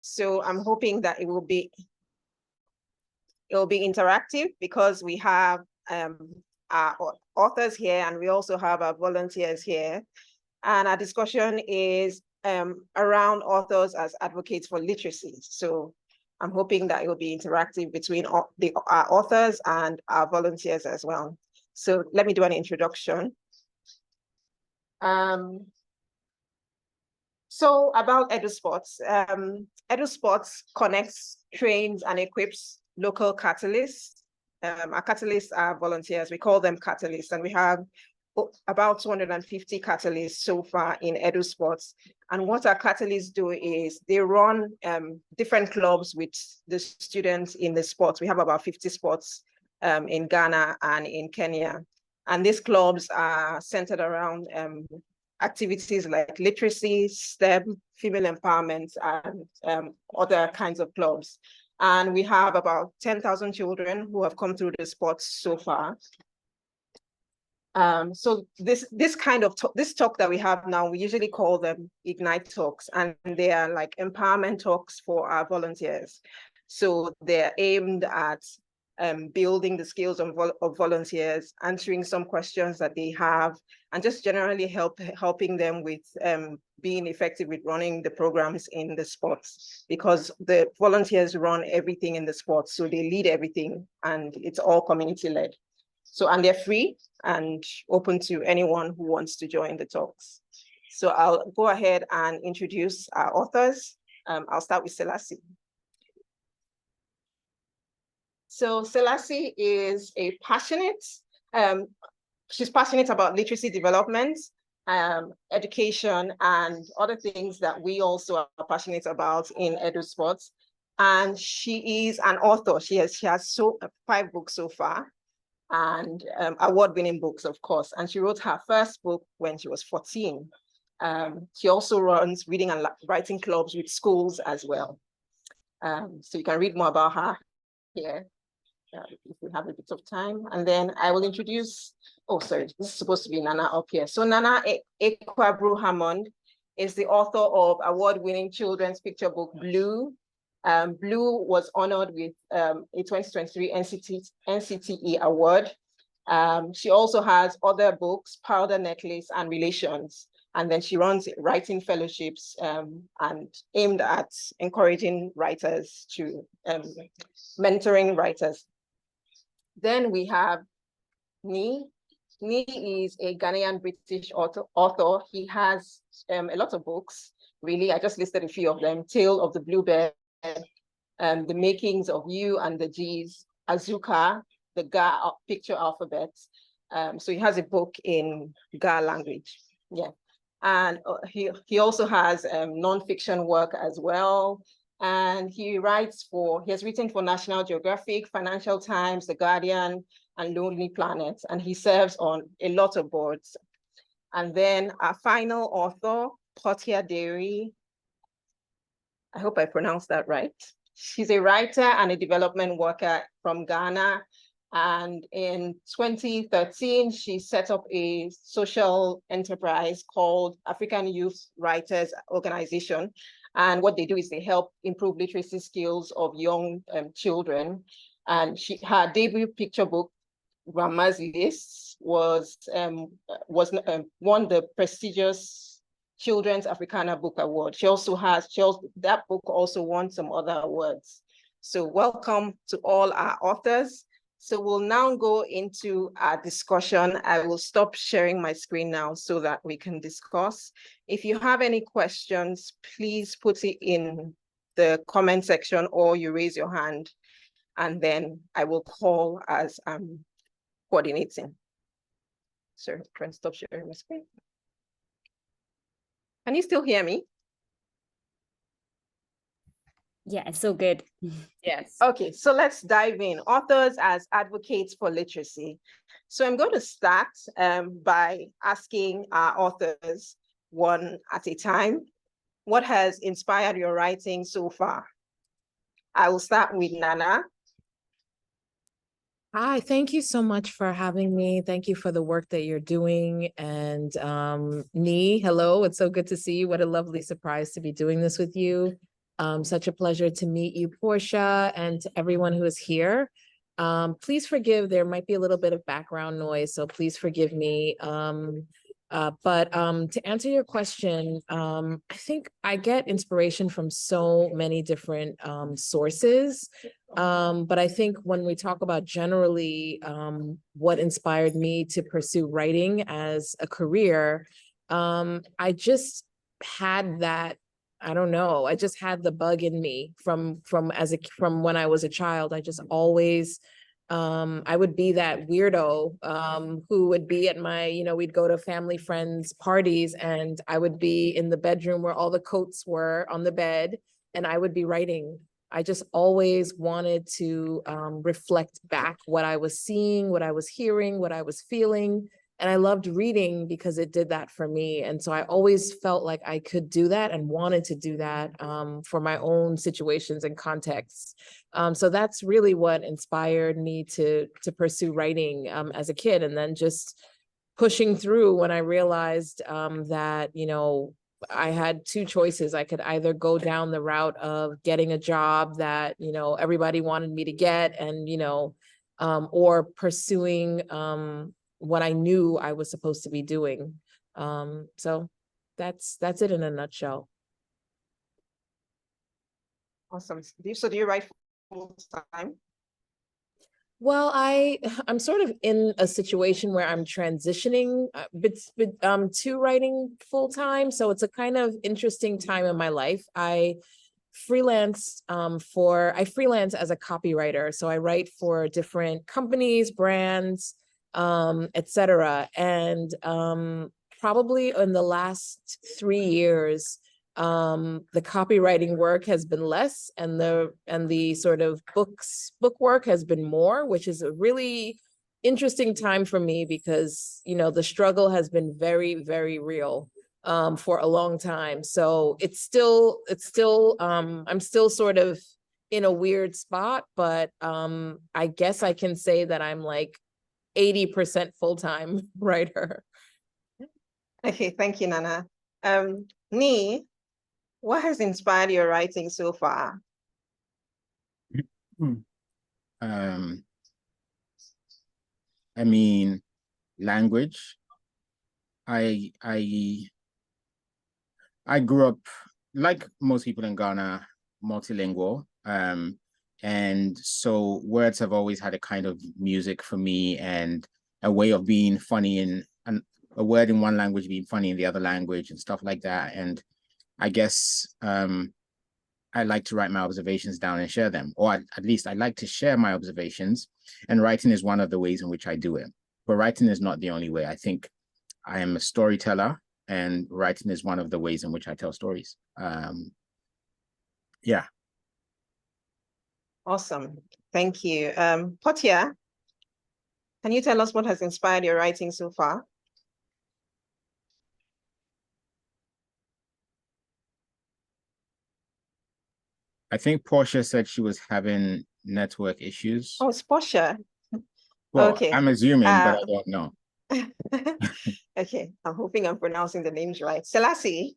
So I'm hoping that it will be interactive because we have our authors here and we also have our volunteers here. And our discussion is around authors as advocates for literacy. So I'm hoping that it will be interactive between our authors and our volunteers as well. So let me do an introduction. So about EduSports. EduSports connects, trains, and equips local catalysts. Our catalysts are volunteers. We call them catalysts, and we have about 250 catalysts so far in EduSports. And what our catalysts do is they run different clubs with the students in the sports. We have about 50 sports in Ghana and in Kenya. And these clubs are centered around activities like literacy, STEM, female empowerment, and other kinds of clubs. And we have about 10,000 children who have come through the sports so far. So this talk that we have now, we usually call them Ignite Talks, and they are like empowerment talks for our volunteers. So they're aimed at building the skills of volunteers, answering some questions that they have, and just generally helping them with being effective with running the programs in the sports, because the volunteers run everything in the sports, so they lead everything, and it's all community-led. So, and they're free and open to anyone who wants to join the talks. So I'll go ahead and introduce our authors. I'll start with Selassie. So Selassie is a passionate, she's passionate about literacy development, education, and other things that we also are passionate about in EduSports. And she is an author. She has 5 books so far, and award-winning books, of course. And she wrote her first book when she was 14. She also runs reading and writing clubs with schools as well. So you can read more about her here. If we have a bit of time. And then I will introduce, oh, sorry, this is supposed to be Nana up here. So Nii Ayikwei Brew-Hammond is the author of award-winning children's picture book, Blue. Blue was honored with a 2023 NCTE award. She also has other books, Powder Necklace and Relations. And then she runs writing fellowships and aimed at encouraging writers to mentoring writers. Then we have Nii. Nii is a Ghanaian British author. He has a lot of books, really. I just listed a few of them. Tale of the Bluebird, The Makings of You and the G's, Azuka, the Ga picture alphabet. So he has a book in Ga language. Yeah. And he also has nonfiction work as well. And he has written for National Geographic, Financial Times, The Guardian, and Lonely Planet. And he serves on a lot of boards. And then our final author, Portia Dery. I hope I pronounced that right. She's a writer and a development worker from Ghana. And in 2013, she set up a social enterprise called African Youth Writers Organization. And what they do is they help improve literacy skills of young children. And her debut picture book, Grandma's List, won the prestigious Children's Africana Book Award. That book also won some other awards. So welcome to all our authors. So we'll now go into our discussion. I will stop sharing my screen now so that we can discuss. If you have any questions, please put it in the comment section or you raise your hand, and then I will call as I'm coordinating. Sorry, trying to stop sharing my screen. Can you still hear me? Yeah, it's so good. Yes. Okay, so let's dive in. Authors as advocates for literacy. So I'm going to start by asking our authors one at a time, what has inspired your writing so far? I will start with Nana. Hi, thank you so much for having me. Thank you for the work that you're doing. And Nii, hello, it's so good to see you. What a lovely surprise to be doing this with you. Such a pleasure to meet you, Portia, and to everyone who is here. Please forgive, there might be a little bit of background noise, so please forgive me. But to answer your question, I think I get inspiration from so many different sources. But I think when we talk about generally what inspired me to pursue writing as a career, I just had that, I don't know, I just had the bug in me from when I was a child. I just always I would be that weirdo who would be at my, we'd go to family friends parties and I would be in the bedroom where all the coats were on the bed and I would be writing. I just always wanted to reflect back what I was seeing, what I was hearing, what I was feeling. And I loved reading because it did that for me. And so I always felt like I could do that and wanted to do that for my own situations and contexts. So that's really what inspired me to pursue writing as a kid. And then just pushing through when I realized that, I had two choices. I could either go down the route of getting a job that, everybody wanted me to get and, or pursuing what I knew I was supposed to be doing. So that's it in a nutshell. Awesome. So do you write full time? Well, I'm sort of in a situation where I'm transitioning to writing full time. So it's a kind of interesting time in my life. I freelance as a copywriter. So I write for different companies, brands, etc. And probably in the last 3 years, the copywriting work has been less and the sort of book work has been more, which is a really interesting time for me because, the struggle has been very, very real for a long time. So it's still I'm still sort of in a weird spot, but I guess I can say that I'm like 80% full-time writer. Okay, thank you, Nana. Nii, what has inspired your writing so far? I mean, language. I grew up, like most people in Ghana, multilingual. And so words have always had a kind of music for me and a way of being funny in a word in one language being funny in the other language and stuff like that. And I guess I like to write my observations down and share them, or at least I like to share my observations, and writing is one of the ways in which I do it. But writing is not the only way. I think I am a storyteller, and writing is one of the ways in which I tell stories. Yeah. Awesome. Thank you. Portia, can you tell us what has inspired your writing so far? I think Portia said she was having network issues. Oh, it's Portia. Well, okay. I'm assuming, but I don't know. Okay, I'm hoping I'm pronouncing the names right. Selassie.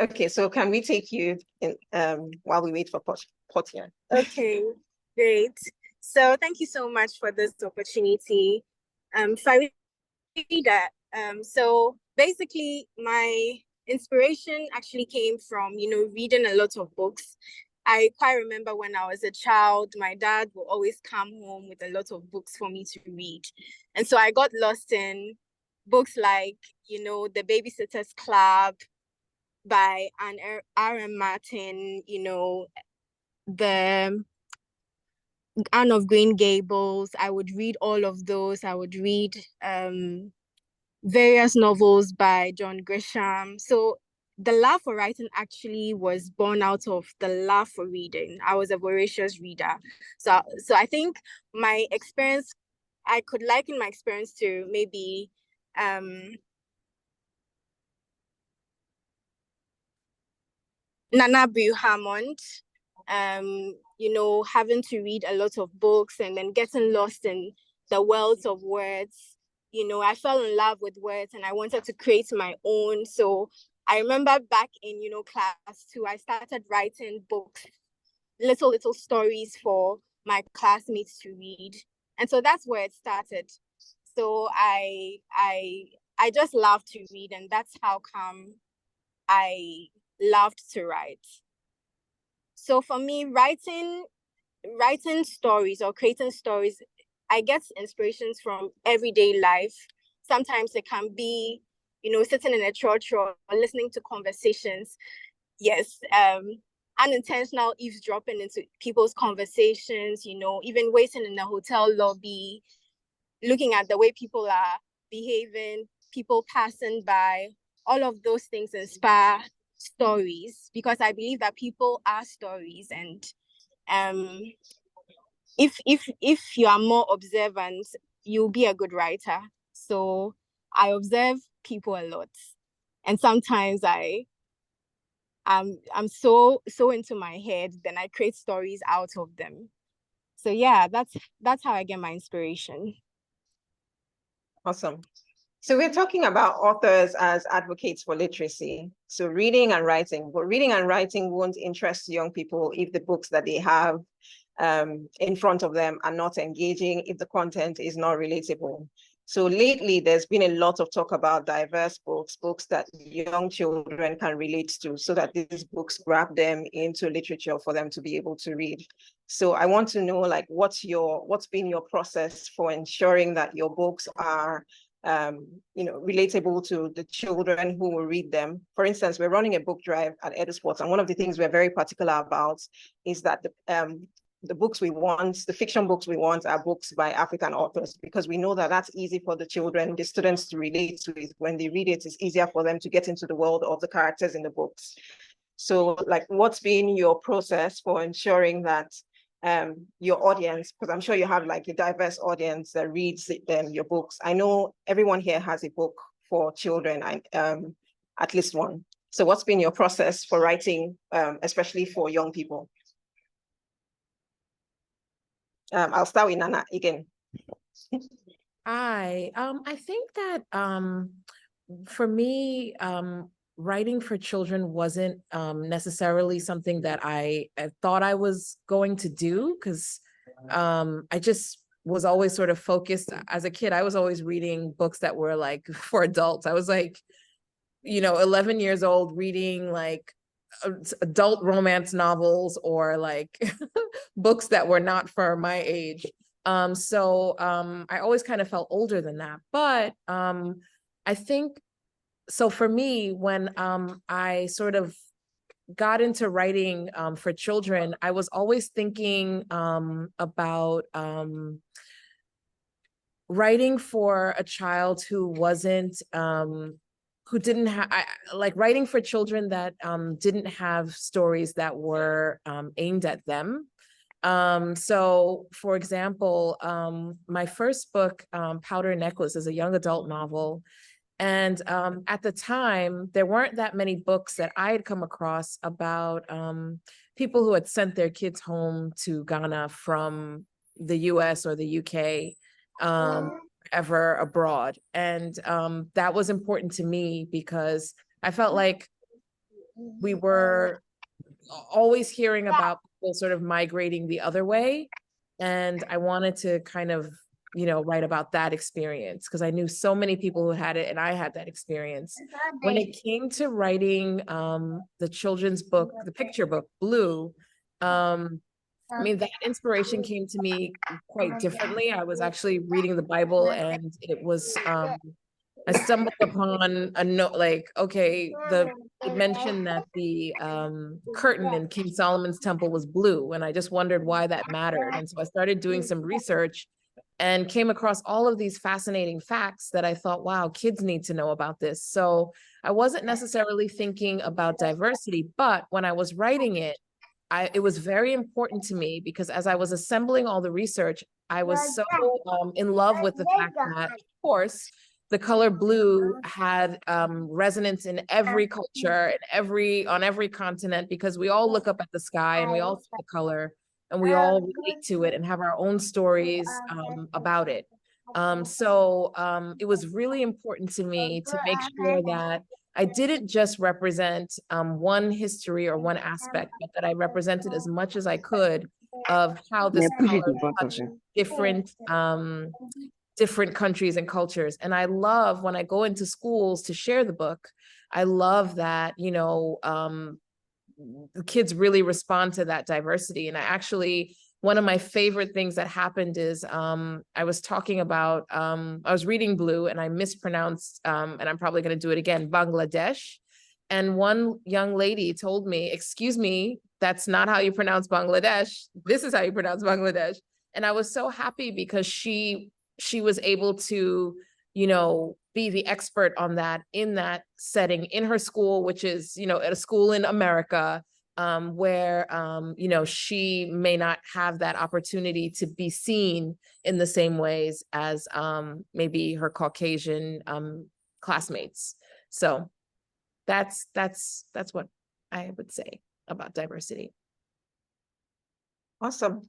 Okay, so can we take you in while we wait for Portia? Okay, great. So thank you so much for this opportunity. Farida, so basically my inspiration actually came from, reading a lot of books. I quite remember when I was a child, my dad would always come home with a lot of books for me to read. And so I got lost in books like, The Babysitter's Club by R.M. Martin, the Anne of Green Gables. I would read all of those. I would read various novels by John Grisham. So the love for writing actually was born out of the love for reading. I was a voracious reader. So I think my experience, I could liken my experience to maybe Nana Brew-Hammond, having to read a lot of books and then getting lost in the worlds of words. I fell in love with words and I wanted to create my own. So I remember back in, class 2, I started writing books, little stories for my classmates to read. And so that's where it started. So I just love to read, and that's how come I loved to write. So for me, writing stories or creating stories, I get inspirations from everyday life. Sometimes it can be, sitting in a church or listening to conversations. Yes, unintentional eavesdropping into people's conversations, even waiting in a hotel lobby, looking at the way people are behaving, people passing by. All of those things inspire stories, because I believe that people are stories. And if you are more observant, you'll be a good writer. So I observe people a lot, and sometimes I'm so into my head, then I create stories out of them. So yeah, that's how I get my inspiration. Awesome. So we're talking about authors as advocates for literacy. So reading and writing, but reading and writing won't interest young people if the books that they have in front of them are not engaging, if the content is not relatable. So lately, there's been a lot of talk about diverse books that young children can relate to, so that these books grab them into literature for them to be able to read. So I want to know, like, what's been your process for ensuring that your books are relatable to the children who will read them. For instance, we're running a book drive at EduSports, and one of the things we're very particular about is that the books we want, the fiction books we want, are books by African authors, because we know that that's easy for the children, the students to relate to it. When they read it, it's easier for them to get into the world of the characters in the books. So, like, what's been your process for ensuring that your audience, because I'm sure you have like a diverse audience that reads your books. I know everyone here has a book for children, at least one. So what's been your process for writing, especially for young people? I'll start with Nana again. I think that for me, writing for children wasn't necessarily something that I thought I was going to do, because I just was always sort of focused. As a kid, I was always reading books that were like for adults. I was like, 11 years old reading like adult romance novels, or like books that were not for my age. So I always kind of felt older than that. But I think, so for me, when I sort of got into writing for children, I was always thinking about writing for a child who wasn't, who didn't have, like writing for children that didn't have stories that were aimed at them. So for example, my first book, Powder Necklace, is a young adult novel. And at the time, there weren't that many books that I had come across about people who had sent their kids home to Ghana from the US or the UK, ever abroad. And that was important to me, because I felt like we were always hearing about people sort of migrating the other way. And I wanted to kind of, write about that experience, because I knew so many people who had it, and I had that experience. When it came to writing the children's book, the picture book, Blue, that inspiration came to me quite differently. I was actually reading the Bible, and it was, I stumbled upon a note, like, okay, it mentioned that the curtain in King Solomon's temple was blue, and I just wondered why that mattered. And so I started doing some research and came across all of these fascinating facts that I thought, wow, kids need to know about this. So I wasn't necessarily thinking about diversity, but when I was writing it, it was very important to me, because as I was assembling all the research, I was so in love with the fact that, of course, the color blue had resonance in every culture, on every continent, because we all look up at the sky and we all see the color, and we all relate to it and have our own stories about it. So it was really important to me to make sure that I didn't just represent one history or one aspect, but that I represented as much as I could of how this power touched different countries and cultures. And I love when I go into schools to share the book, I love that, you know, the kids really respond to that diversity. And I actually, one of my favorite things that happened is I was talking about, I was reading Blue and I mispronounced, and I'm probably going to do it again, Bangladesh. And one young lady told me, excuse me, that's not how you pronounce Bangladesh. This is how you pronounce Bangladesh. And I was so happy because she was able to, you know, be the expert on that in that setting in her school, which is, you know, at a school in America, where, you know, she may not have that opportunity to be seen in the same ways as maybe her Caucasian classmates. So that's what I would say about diversity. Awesome.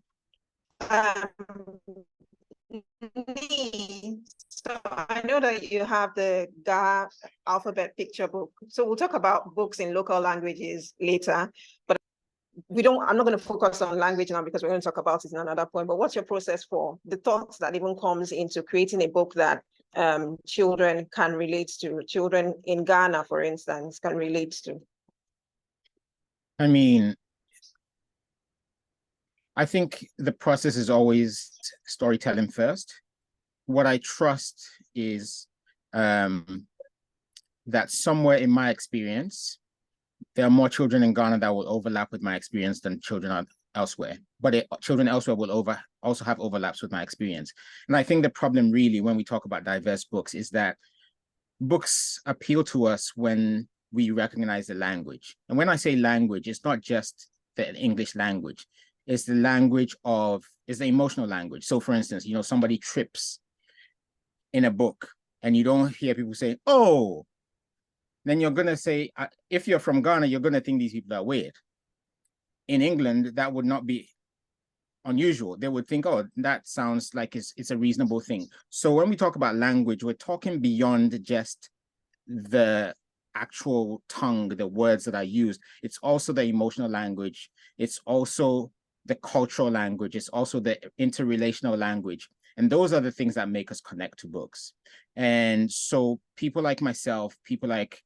So I know that you have the GA alphabet picture book. So we'll talk about books in local languages later, but I'm not going to focus on language now because we're going to talk about it in another point. But what's your process for the thoughts that even comes into creating a book that children can relate to, children in Ghana, for instance, can relate to? I mean, I think the process is always storytelling first. What I trust is that somewhere in my experience, there are more children in Ghana that will overlap with my experience than children elsewhere. But children elsewhere will also have overlaps with my experience. And I think the problem really when we talk about diverse books is that books appeal to us when we recognize the language. And when I say language, it's not just the English language. It's the language it's the emotional language. So for instance, you know, somebody trips in a book and you don't hear people say, oh, then you're going to say, if you're from Ghana, you're going to think these people are weird. In England, that would not be unusual. They would think, oh, that sounds like it's a reasonable thing. So when we talk about language, we're talking beyond just the actual tongue, the words that are used. It's also the emotional language. It's also the cultural language. It's also the interrelational language. And those are the things that make us connect to books. And so people like myself, people like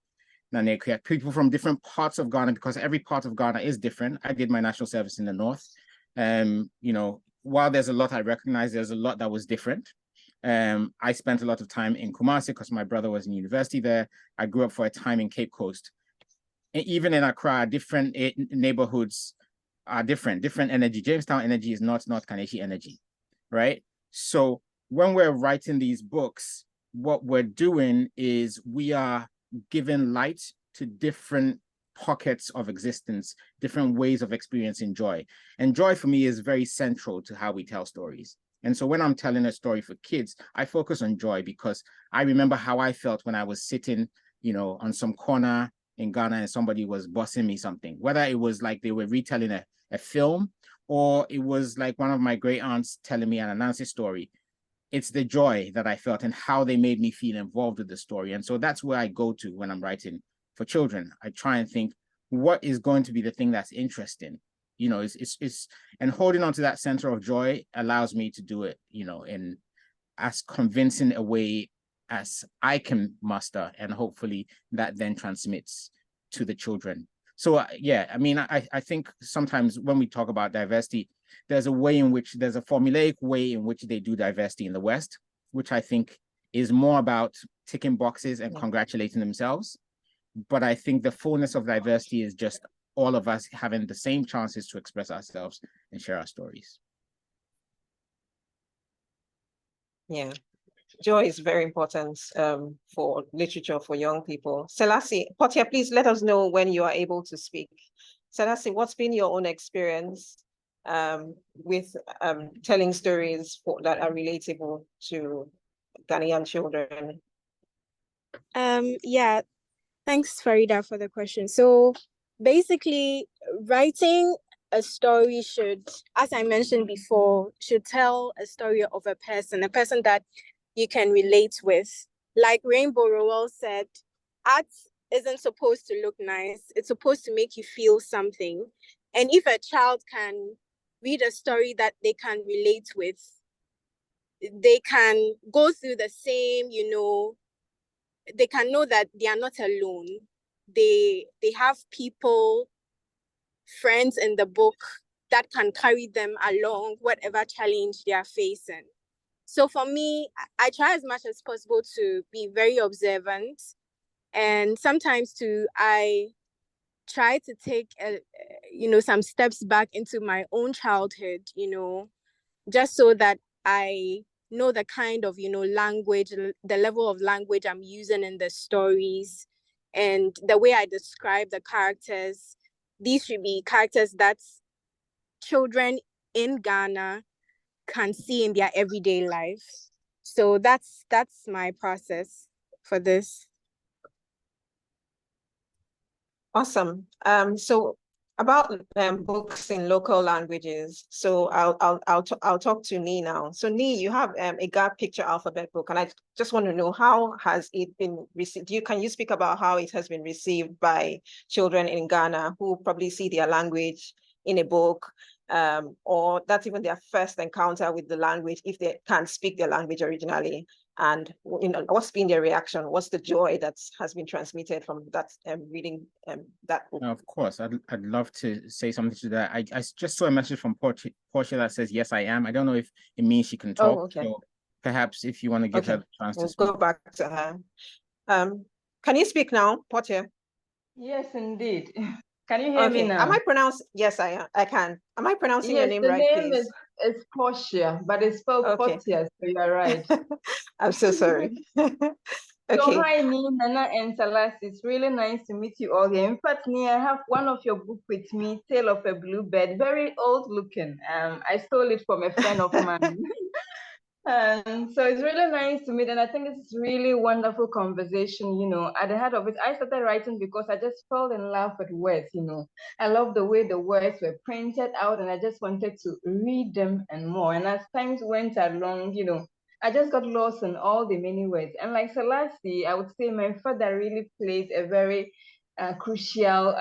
Nii Ayikwei, people from different parts of Ghana, because every part of Ghana is different. I did my national service in the north. You know, while there's a lot I recognize, there's a lot that was different. I spent a lot of time in Kumasi because my brother was in university there. I grew up for a time in Cape Coast. And even in Accra, different neighborhoods are different energy. Jamestown energy is not North Kaneshie energy, right? So when we're writing these books, what we're doing is we are giving light to different pockets of existence, different ways of experiencing joy. And joy for me is very central to how we tell stories. And so when I'm telling a story for kids, I focus on joy because I remember how I felt when I was sitting, you know, on some corner in Ghana and somebody was bossing me something, whether it was like they were retelling a film or it was like one of my great aunts telling me an Anansi story. It's the joy that I felt and how they made me feel involved with the story. And so that's where I go to when I'm writing for children. I try and think, what is going to be the thing that's interesting? You know, and holding on to that center of joy allows me to do it, you know, in as convincing a way as I can muster. And hopefully that then transmits to the children. So yeah, I mean, I think sometimes when we talk about diversity, there's a formulaic way in which they do diversity in the West, which I think is more about ticking boxes and congratulating themselves. But I think the fullness of diversity is just all of us having the same chances to express ourselves and share our stories. Yeah, joy is very important for literature for young people. Selassie, Portia, please let us know when you are able to speak. Selassie, what's been your own experience with telling stories that are relatable to Ghanaian children? Yeah, thanks, Farida, for the question. So basically, writing a story should, as I mentioned before, should tell a story of a person that you can relate with. Like Rainbow Rowell said, art isn't supposed to look nice. It's supposed to make you feel something. And if a child can read a story that they can relate with, they can go through the same, they can know that they are not alone. They have people, friends in the book that can carry them along whatever challenge they are facing. So for me, I try as much as possible to be very observant, and sometimes too, I try to take some steps back into my own childhood, just so that I know the kind of language, the level of language I'm using in the stories, and the way I describe the characters. These should be characters that children in Ghana can see in their everyday life. So that's my process for this. Awesome. So about books in local languages. So I'll talk to Nii now. So Nii, you have a Ga picture alphabet book, and I just want to know, how has it been received? Can you speak about how it has been received by children in Ghana who probably see their language in a book, or that's even their first encounter with the language if they can't speak their language originally? And what's been their reaction? What's the joy that has been transmitted from that reading that book? No, of course, I'd love to say something to that. I just saw a message from Portia that says, "Yes, I am." I don't know if it means she can talk. Oh, okay. So perhaps if you want to give her the chance to speak. We'll go back to her. Can you speak now, Portia? Yes, indeed. Can you hear me now? Am I pronounced? Yes, I can. Am I pronouncing your name right, the name please? is Portia, but it's spelled Portia, so you're right. I'm so sorry. Okay. So hi, Nii, Nana, and Selassie. It's really nice to meet you all here. In fact, Nii, I have one of your books with me, Tale of a Bluebird, very old looking. I stole it from a friend of mine. So it's really nice to meet, and I think it's really wonderful conversation. At the heart of it, I started writing because I just fell in love with words. I love the way the words were printed out, and I just wanted to read them and more. And as times went along, I just got lost in all the many words. And like Selassie, I would say my father really played a very crucial,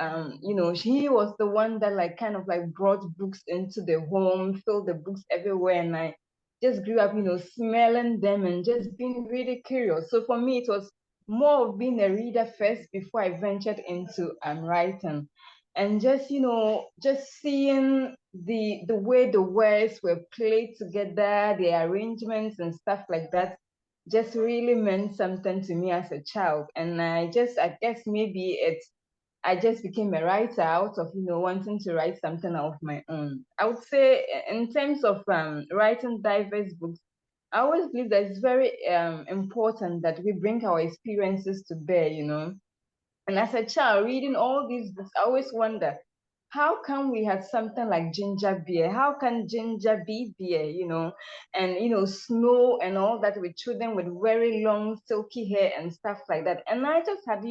he was the one that kind of brought books into the home, filled the books everywhere, and I just grew up, smelling them and just being really curious. So for me, it was more of being a reader first before I ventured into writing. And just, just seeing the way the words were played together, the arrangements and stuff like that, just really meant something to me as a child. And I guess maybe I just became a writer out of, wanting to write something of my own. I would say in terms of writing diverse books, I always believe that it's very important that we bring our experiences to bear, And as a child, reading all these books, I always wonder, how can we have something like ginger beer? How can ginger be beer, and, snow and all that with children with very long, silky hair and stuff like that. And I just had,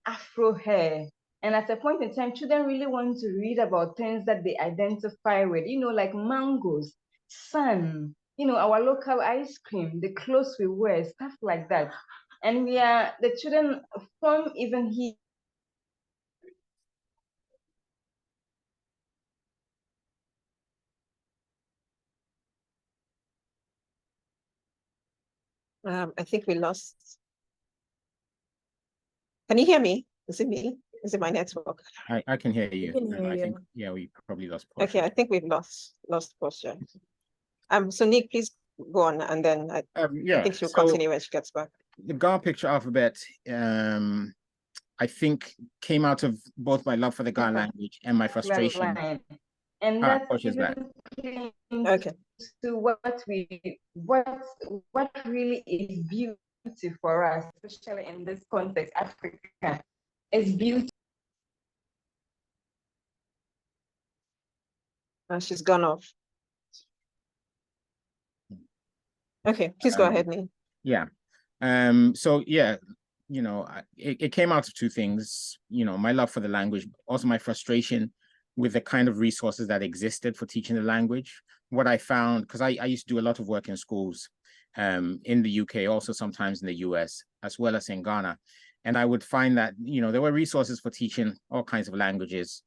Afro hair. And at a point in time, children really want to read about things that they identify with, like mangoes, sun, our local ice cream, the clothes we wear, stuff like that. And the children from even here. I think we lost. Can you hear me? Is it me? Is it my network? I can hear you. can hear I think, you. yeah, we probably lost Portia. Okay, I think we've lost Portia. So Nii, please go on, and then I think she'll continue when she gets back. The Ga picture alphabet, I think, came out of both my love for the Ga language and my frustration. And that's Portia's back. Okay. To what really is beauty for us, especially in this context, Africa, is beauty. She's gone off. Okay, please go ahead, Nii. Yeah. So yeah, it came out of two things, my love for the language, also my frustration with the kind of resources that existed for teaching the language. What I found, because I used to do a lot of work in schools in the UK, also sometimes in the US, as well as in Ghana. And I would find that, there were resources for teaching all kinds of languages,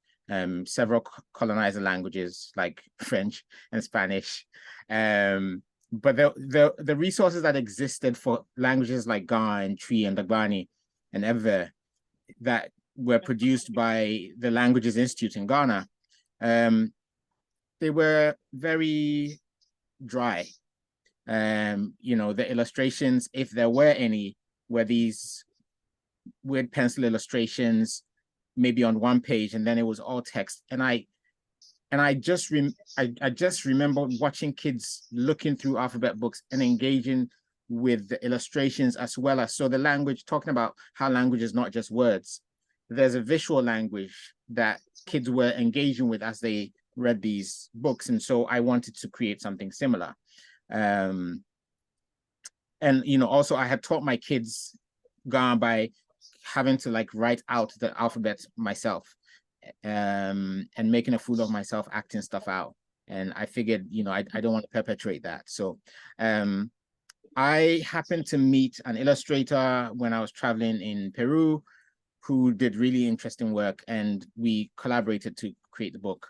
several colonizer languages like French and Spanish. But the resources that existed for languages like Ga and Twi and Dagbani and Ewe that were produced by the Languages Institute in Ghana, they were very dry. The illustrations, if there were any, were these weird pencil illustrations, maybe on one page, and then it was all text. And I just remember watching kids looking through alphabet books and engaging with the illustrations as well as, so the language, talking about how language is not just words. There's a visual language that kids were engaging with as they read these books. And so I wanted to create something similar. And, also I had taught my kids Ga by having to write out the alphabet myself, and making a fool of myself, acting stuff out. And I figured, I don't want to perpetuate that. So I happened to meet an illustrator when I was traveling in Peru who did really interesting work, and we collaborated to create the book.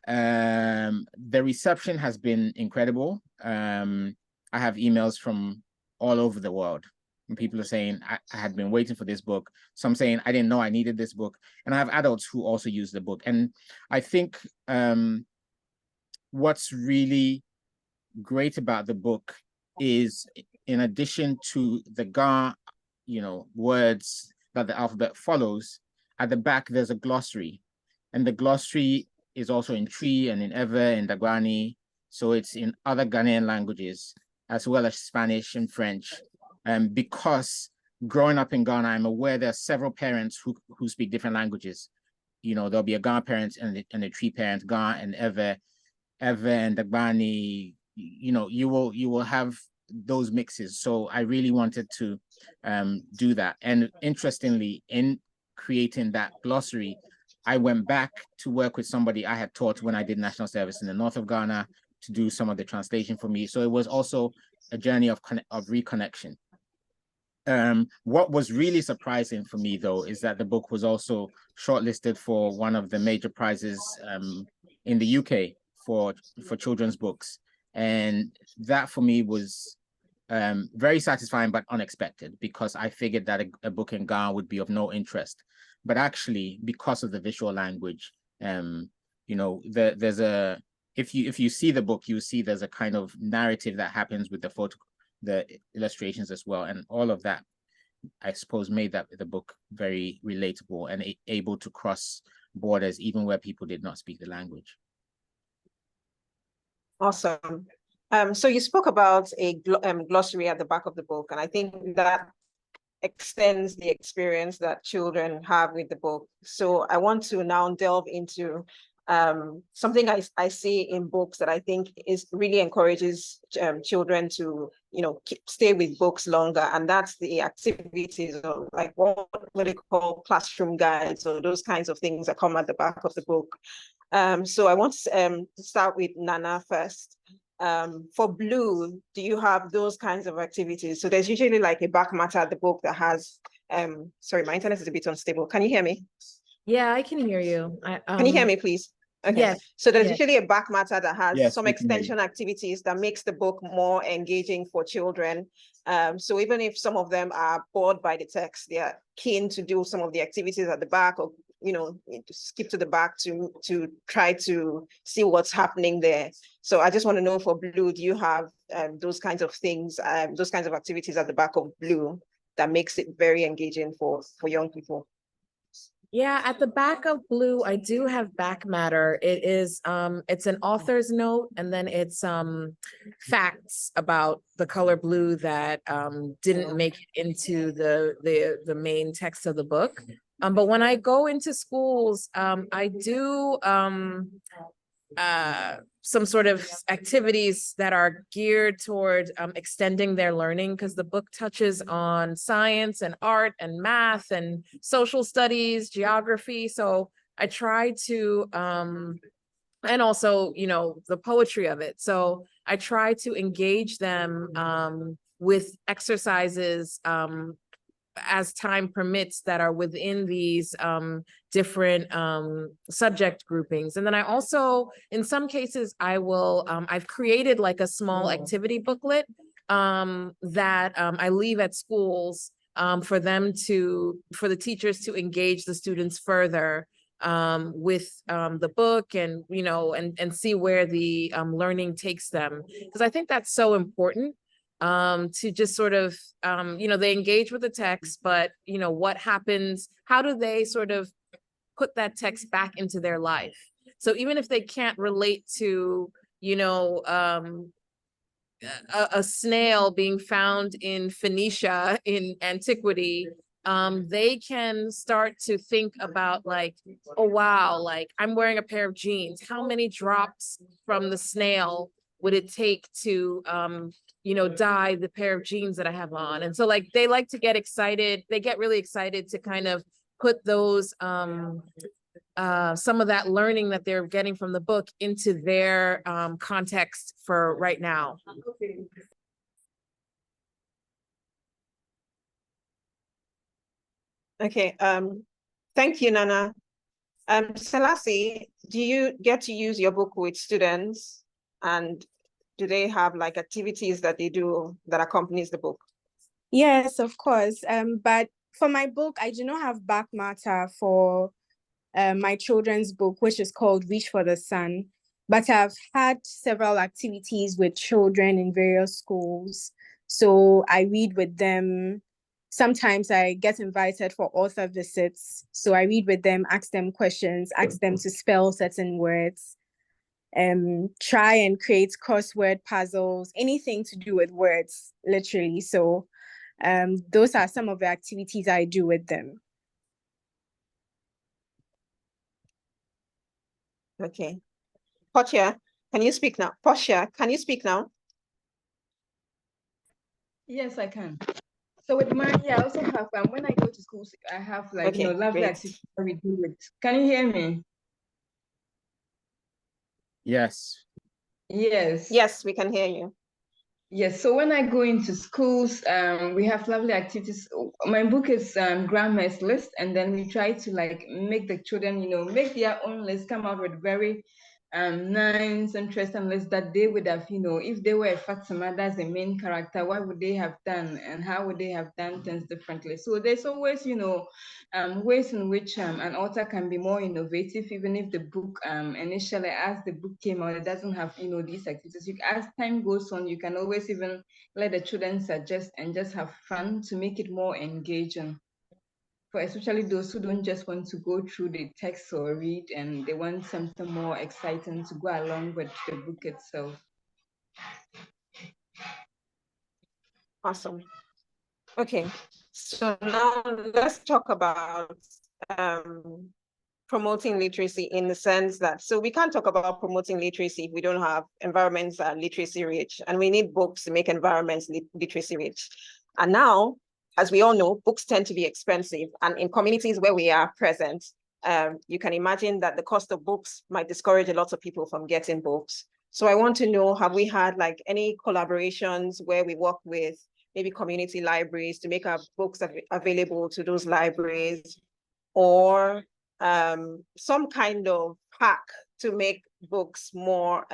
The reception has been incredible. I have emails from all over the world, and people are saying, I had been waiting for this book. Some saying, I didn't know I needed this book. And I have adults who also use the book. And I think what's really great about the book is, in addition to the Ga, words that the alphabet follows, at the back, there's a glossary. And the glossary is also in Twi and in Ewe and Dagbani. So it's in other Ghanaian languages, as well as Spanish and French. Because growing up in Ghana, I'm aware there are several parents who speak different languages. There'll be a Ga parent and a Twi parent, Ga and Ewe and Dagbani. You will have those mixes. So I really wanted to do that. And interestingly, in creating that glossary, I went back to work with somebody I had taught when I did national service in the north of Ghana to do some of the translation for me. So it was also a journey of reconnection. What was really surprising for me, though, is that the book was also shortlisted for one of the major prizes in the UK for children's books. And that for me was very satisfying, but unexpected, because I figured that a book in Ga would be of no interest. But actually, because of the visual language, there's a, if you see the book, you see there's a kind of narrative that happens with the illustrations as well. And all of that, I suppose, made the book very relatable and able to cross borders, even where people did not speak the language. Awesome. So you spoke about a glossary at the back of the book, and I think that extends the experience that children have with the book. So I want to now delve into something I see in books that I think really encourages children to stay with books longer, and that's the activities, or what they call classroom guides, or those kinds of things that come at the back of the book. So I want to start with Nana first. For Blue, do you have those kinds of activities? So there's usually a back matter at the book that has, sorry, my internet is a bit unstable. Can you hear me? Yeah, I can hear you. Can you hear me, please? Okay. Yes. So there's usually a back matter that has some we can hear you. extension activities that makes the book more engaging for children. So even if some of them are bored by the text, they are keen to do some of the activities at the back, or skip to the back to try to see what's happening there. So I just want to know, for Blue, do you have those kinds of things, those kinds of activities at the back of Blue that makes it very engaging for young people? Yeah, at the back of Blue, I do have back matter. It is it's an author's note, and then it's facts about the color blue that didn't make it into the main text of the book. But when I go into schools, I do some sort of activities that are geared toward extending their learning, because the book touches on science and art and math and social studies, geography. So I try to, and also, the poetry of it. So I try to engage them with exercises as time permits, that are within these different subject groupings. And then I also, in some cases, I've created like a small activity booklet that I leave at schools for the teachers to engage the students further with the book, and and see where the learning takes them, because I think that's so important, to just sort of they engage with the text, but what happens, how do they sort of put that text back into their life? So even if they can't relate to a snail being found in Phoenicia in antiquity, they can start to think about like, oh wow, like I'm wearing a pair of jeans. How many drops from the snail would it take to dye the pair of jeans that I have on? And so like they like to get excited. They get really excited to kind of put those some of that learning that they're getting from the book into their context for right now. Okay, thank you, Nana. Selassie, do you get to use your book with students, and do they have like activities that they do that accompanies the book? Yes, of course. But for my book, I do not have back matter for my children's book, which is called Reach for the Sun. But I've had several activities with children in various schools. So I read with them. Sometimes I get invited for author visits. So I read with them, ask them questions, ask them to spell certain words, try and create crossword puzzles, anything to do with words, literally. So those are some of the activities I do with them. Okay. Portia, can you speak now? Portia, can you speak now? Yes, I can. So with mine, I also have when I go to schools, I have like Okay, lovely great. activities that we do with. Can you hear me? Yes. Yes. Yes, we can hear you. Yes, so when I go into schools, we have lovely activities. My book is Grandma's List, and then we try to like make the children, make their own list, come out with very nice, interesting lists that they would have, if they were Fatima, that's the main character, what would they have done and how would they have done things differently? So there's always, ways in which an author can be more innovative, even if the book initially, as the book came out, it doesn't have, these activities. As time goes on, you can always even let the children suggest and just have fun to make it more engaging. For especially those who don't just want to go through the text or read, and they want something more exciting to go along with the book itself. Awesome. Okay, so now let's talk about promoting literacy, in the sense that, so we can't talk about promoting literacy if we don't have environments that are literacy rich, and we need books to make environments literacy rich. And now, as we all know, books tend to be expensive, and in communities where we are present, you can imagine that the cost of books might discourage a lot of people from getting books. So I want to know, have we had like any collaborations where we work with maybe community libraries to make our books available to those libraries, or some kind of hack to make books more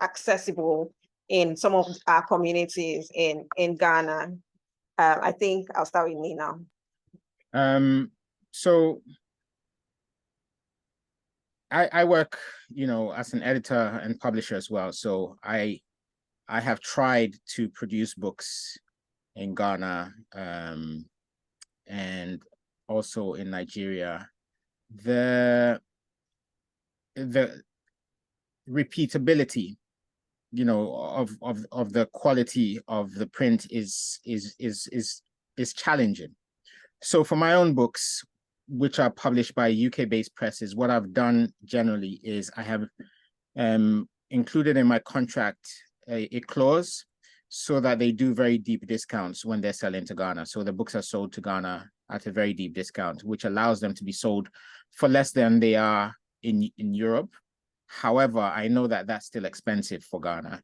accessible in some of our communities in Ghana? I think I'll start with Nii now. So I work, as an editor and publisher as well. So I have tried to produce books in Ghana and also in Nigeria. The repeatability, of the quality of the print is challenging. So for my own books, which are published by UK-based presses, what I've done generally is I have included in my contract a clause so that they do very deep discounts when they're selling to Ghana. So the books are sold to Ghana at a very deep discount, which allows them to be sold for less than they are in Europe. However, I know that that's still expensive for Ghana.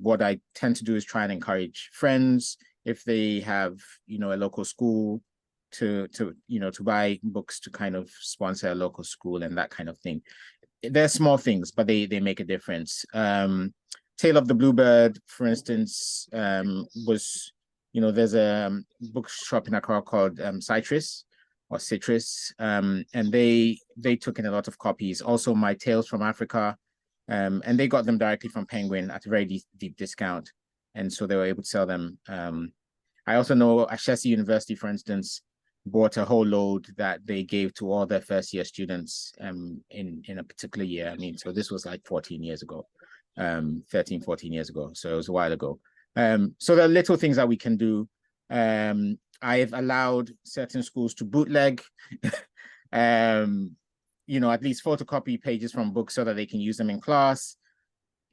What I tend to do is try and encourage friends, if they have, you know, a local school to buy books to kind of sponsor a local school and that kind of thing. They're small things, but they make a difference. Tale of the Bluebird, for instance, was, you know, there's a bookshop in Accra called Citrus, and they took in a lot of copies. Also, My Tales from Africa, and they got them directly from Penguin at a very deep discount, and so they were able to sell them. I also know Ashesi University, for instance, bought a whole load that they gave to all their first year students in a particular year. I mean, so this was like 14 years ago, 13, 14 years ago. So it was a while ago. So there are little things that we can do. I've allowed certain schools to bootleg, you know, at least photocopy pages from books so that they can use them in class.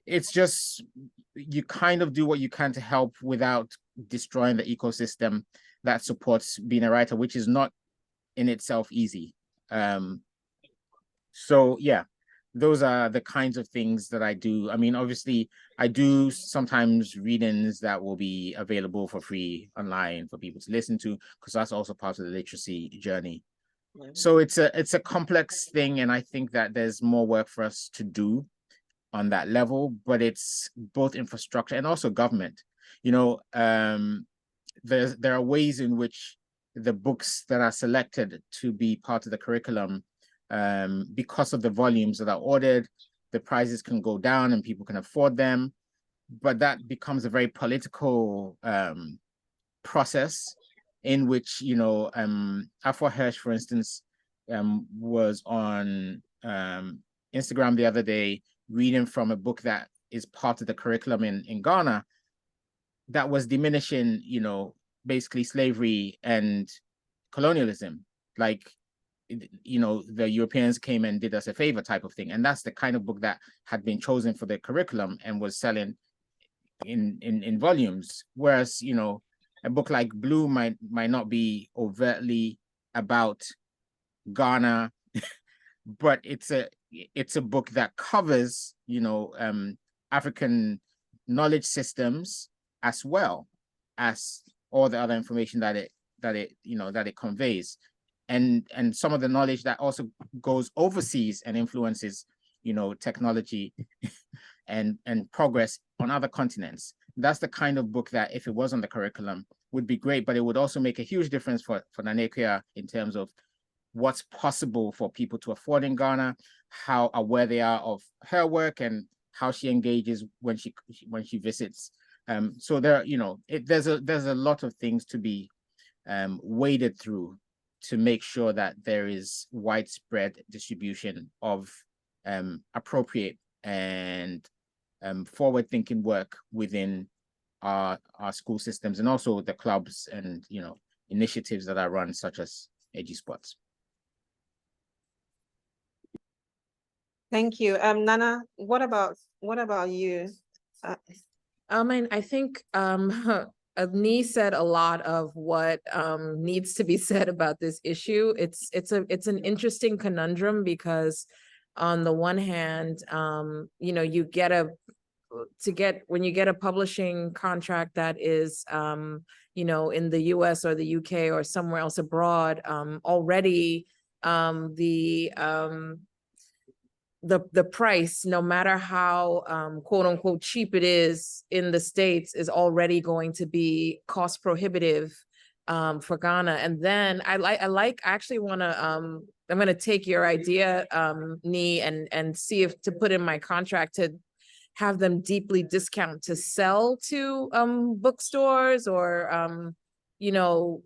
It's just, you kind of do what you can to help without destroying the ecosystem that supports being a writer, which is not in itself easy. So yeah, those are the kinds of things that I do. I mean, obviously, I do sometimes readings that will be available for free online for people to listen to, because that's also part of the literacy journey. So it's a complex thing, and I think that there's more work for us to do on that level, but it's both infrastructure and also government. You know, there are ways in which the books that are selected to be part of the curriculum, because of the volumes that are ordered, the prices can go down and people can afford them, but that becomes a very political process in which, you know, Afua Hirsch, for instance, was on Instagram the other day reading from a book that is part of the curriculum in Ghana that was diminishing, you know, basically slavery and colonialism. Like, you know, the Europeans came and did us a favor type of thing. And that's the kind of book that had been chosen for the curriculum and was selling in volumes. Whereas, you know, a book like Blue might not be overtly about Ghana, but it's a book that covers, you know, African knowledge systems as well as all the other information that it conveys, and some of the knowledge that also goes overseas and influences, you know, technology and progress on other continents. That's the kind of book that, if it was on the curriculum, would be great, but it would also make a huge difference for Nii Ayikwei in terms of what's possible for people to afford in Ghana, how aware they are of her work, and how she engages when she visits. So there, you know, there's a lot of things to be waded through to make sure that there is widespread distribution of appropriate and forward-thinking work within our school systems, and also the clubs and, you know, initiatives that are run, such as AG Sports. Thank you. Nana, what about you? And I think Nii said a lot of what needs to be said about this issue. It's an interesting conundrum, because on the one hand, you know, when you get a publishing contract that is, you know, in the US or the UK or somewhere else abroad, already the price, no matter how quote unquote cheap it is in the States, is already going to be cost prohibitive for Ghana. And then I actually want to I'm going to take your idea, Nii, and see if to put in my contract to have them deeply discount to sell to bookstores or you know,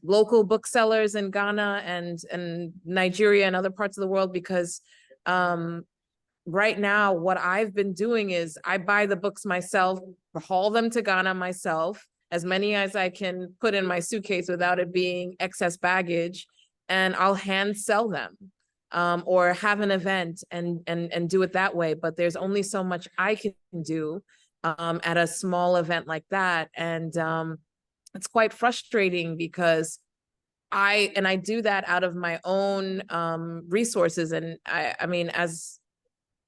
local booksellers in Ghana and Nigeria and other parts of the world, because right now what I've been doing is I buy the books myself, haul them to Ghana myself, as many as I can put in my suitcase without it being excess baggage, and I'll hand sell them, or have an event and do it that way. But there's only so much I can do at a small event like that, and it's quite frustrating, because I do that out of my own resources. And I mean, as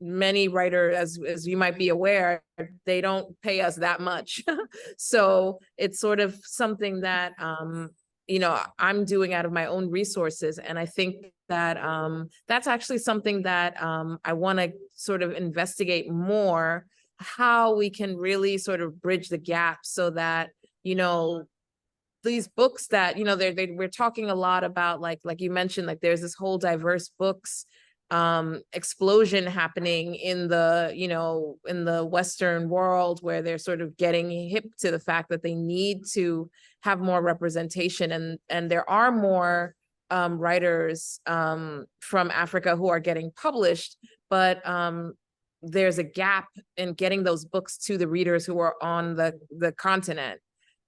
many writers, as you might be aware, they don't pay us that much. So it's sort of something that, you know, I'm doing out of my own resources. And I think that that's actually something that I want to sort of investigate more, how we can really sort of bridge the gap so that, you know, these books that, you know, we're talking a lot about, like you mentioned, like there's this whole diverse books explosion happening in the, you know, in the Western world, where they're sort of getting hip to the fact that they need to have more representation, and there are more writers from Africa who are getting published, but there's a gap in getting those books to the readers who are on the continent.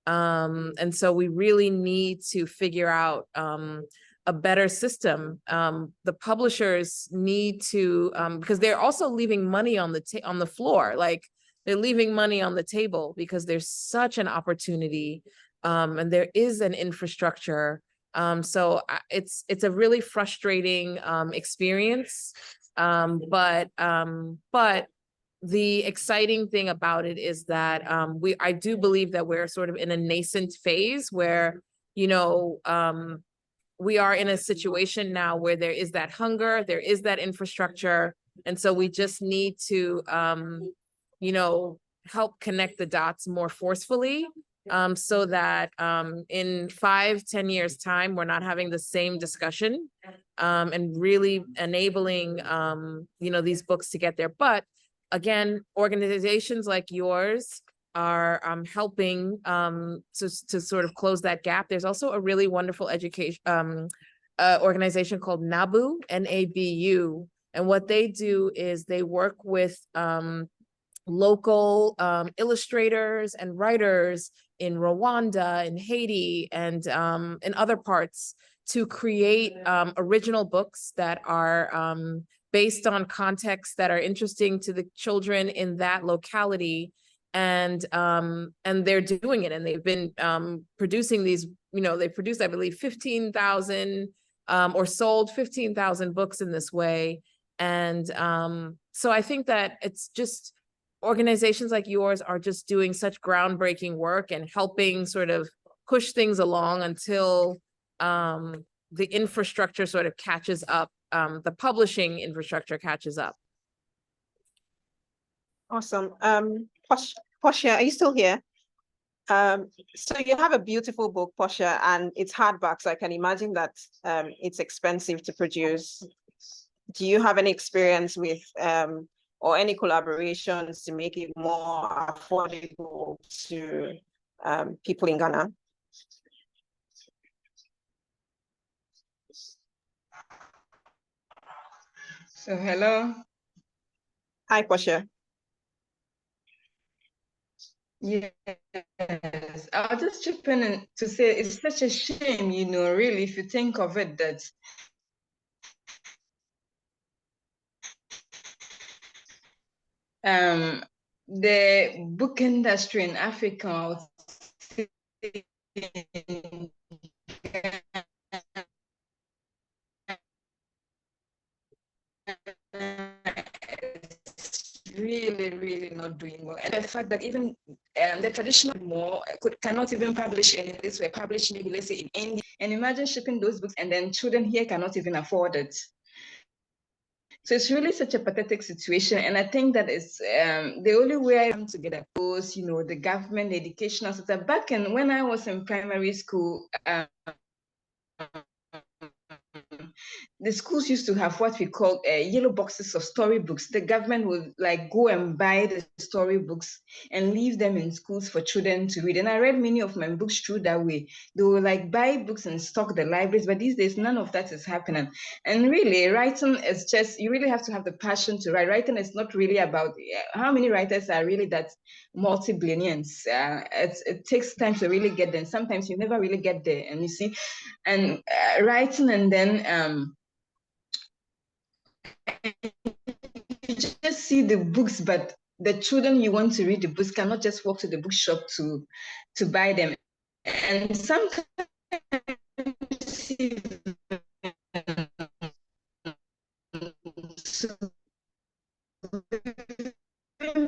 And so we really need to figure out a better system. The publishers need to, because they're also leaving money on the floor, like they're leaving money on the table because there's such an opportunity, and there is an infrastructure. So it's a really frustrating experience, but the exciting thing about it is that I do believe that we're sort of in a nascent phase where, you know, we are in a situation now where there is that hunger, there is that infrastructure. And so we just need to, you know, help connect the dots more forcefully, so that in 5-10 years time, we're not having the same discussion, and really enabling, you know, these books to get there. But again, organizations like yours are helping to sort of close that gap. There's also a really wonderful education organization called NABU, N-A-B-U. And what they do is they work with local illustrators and writers in Rwanda, in Haiti, and in other parts to create original books that are based on contexts that are interesting to the children in that locality. And they're doing it, and they've been producing these, you know, they produced, I believe, 15,000 or sold 15,000 books in this way. And so I think that it's just organizations like yours are just doing such groundbreaking work and helping sort of push things along until the infrastructure sort of catches up, the publishing infrastructure catches up. Awesome. Portia, are you still here? So you have a beautiful book, Portia, and it's hardback, so I can imagine that it's expensive to produce. Do you have any experience with or any collaborations to make it more affordable to people in Ghana? So hello. Hi, Portia. Yes, I'll just chip in and to say it's such a shame, you know, really, if you think of it, that the book industry in Africa really not doing well. And the fact that even the traditional more cannot even publish in this way, published maybe, let's say, in India. And imagine shipping those books, and then children here cannot even afford it. So it's really such a pathetic situation. And I think that is the only way I come together was, you know, the government, the educational system. Back in when I was in primary school, the schools used to have what we call yellow boxes of storybooks. The government would like go and buy the storybooks and leave them in schools for children to read. And I read many of my books through that way. They will like buy books and stock the libraries, but these days none of that is happening. And really, writing is just, you really have to have the passion to write. Writing is not really about how many writers are really that multi-billionaires. It takes time to really get there. Sometimes you never really get there, and you see, and writing, and then you just see the books, but the children you want to read the books cannot just walk to the bookshop to buy them. And sometimes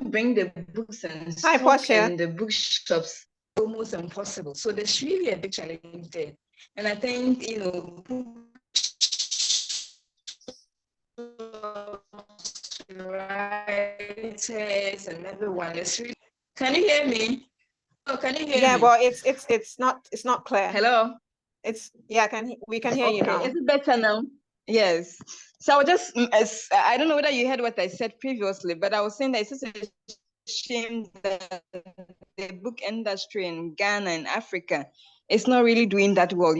bring the books and Hi, stock Portia. in the bookshops almost impossible. So there's really a big challenge there. And I think, writers and everyone is really. Can you hear me? Oh, can you hear Yeah, me? but it's not clear. Hello. We can hear you now. Is it better now? Yes. So I was just, I don't know whether you heard what I said previously, but I was saying that it's just a shame that the book industry in Ghana and Africa is not really doing that well.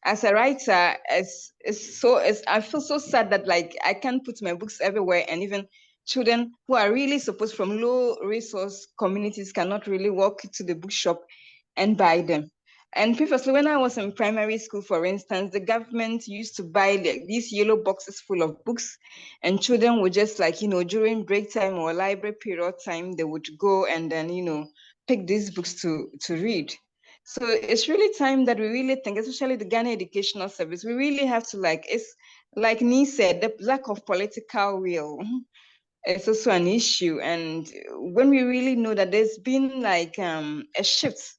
As a writer, I feel so sad that like I can't put my books everywhere, and even children who are really supposed from low resource communities cannot really walk to the bookshop and buy them. And previously, when I was in primary school, for instance, the government used to buy these yellow boxes full of books, and children would just during break time or library period time, they would go and then, pick these books to read. So it's really time that we really think, especially the Ghana Educational Service, we really have to it's like Nii said, the lack of political will. It's also an issue. And when we really know that there's been a shift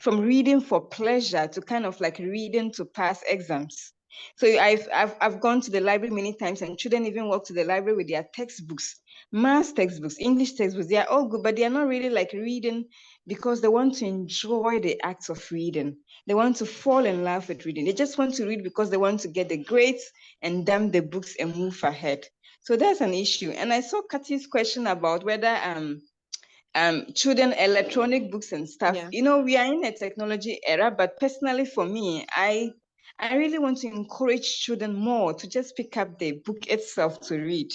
from reading for pleasure to kind of like reading to pass exams. So I've gone to the library many times, and children even walk to the library with their textbooks, math textbooks, English textbooks. They are all good, but they are not really like reading because they want to enjoy the act of reading. They want to fall in love with reading. They just want to read because they want to get the grades and dump the books and move ahead. So that's an issue. And I saw Kati's question about whether children electronic books and stuff. Yeah. We are in a technology era, but personally for me, I really want to encourage children more to just pick up the book itself to read.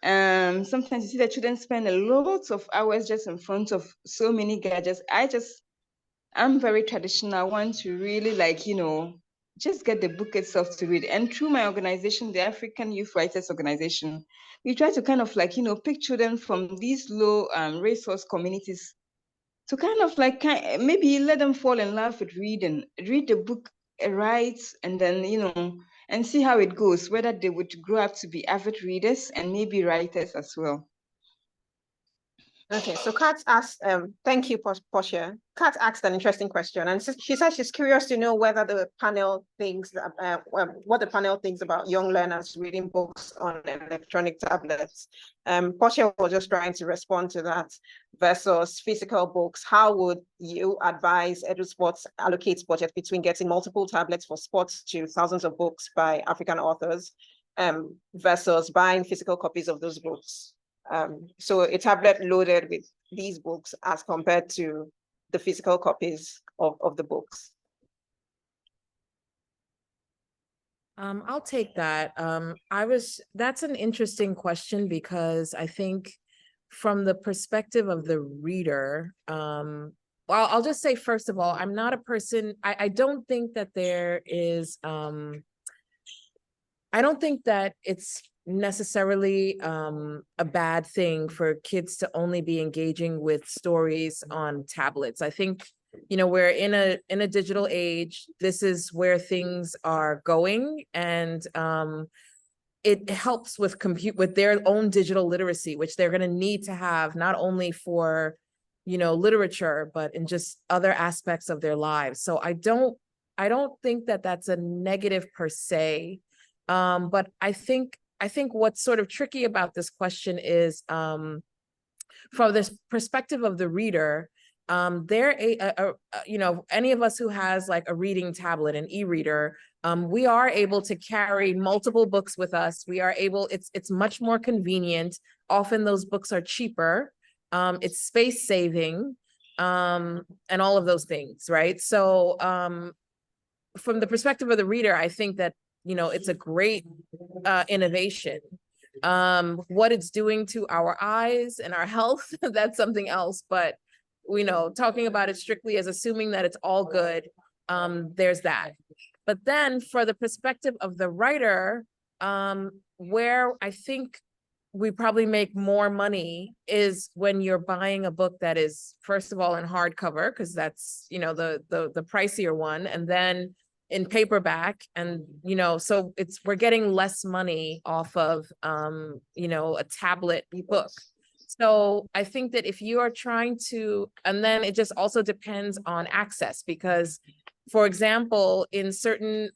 Sometimes you see that children spend a lot of hours just in front of so many gadgets. I'm very traditional. I want to really just get the book itself to read. And through my organization, the African Youth Writers Organization, we try to kind of pick children from these low resource communities to kind of maybe let them fall in love with reading, read the book, write, and then, and see how it goes, whether they would grow up to be avid readers and maybe writers as well. Okay, so Kat asked, thank you, Portia. Kat asked an interesting question, and she said she's curious to know whether the panel thinks, what the panel thinks about young learners reading books on electronic tablets. Portia was just trying to respond to that versus physical books. How would you advise EduSports allocates budget between getting multiple tablets for sports to thousands of books by African authors versus buying physical copies of those books? So a tablet loaded with these books as compared to the physical copies of the books. I'll take that. That's an interesting question because I think from the perspective of the reader, well, I'll just say, first of all, I'm not a person, I don't think that there is, I don't think that it's necessarily a bad thing for kids to only be engaging with stories on tablets. I think, we're in a digital age. This is where things are going, and it helps with their own digital literacy, which they're going to need to have not only for literature, but in just other aspects of their lives. So I don't think that that's a negative per se, but I think what's sort of tricky about this question is, from this perspective of the reader, any of us who has like a reading tablet, an e-reader, we are able to carry multiple books with us. We are able, it's much more convenient. Often those books are cheaper. It's space saving, and all of those things, right? So from the perspective of the reader, I think that it's a great innovation. What it's doing to our eyes and our health, that's something else. But talking about it strictly as assuming that it's all good, there's that. But then for the perspective of the writer, where I think we probably make more money is when you're buying a book that is, first of all, in hardcover, because that's the pricier one, and then in paperback, and so we're getting less money off of a tablet book. So I think that if you are trying to, and then it just also depends on access, because for example, in certain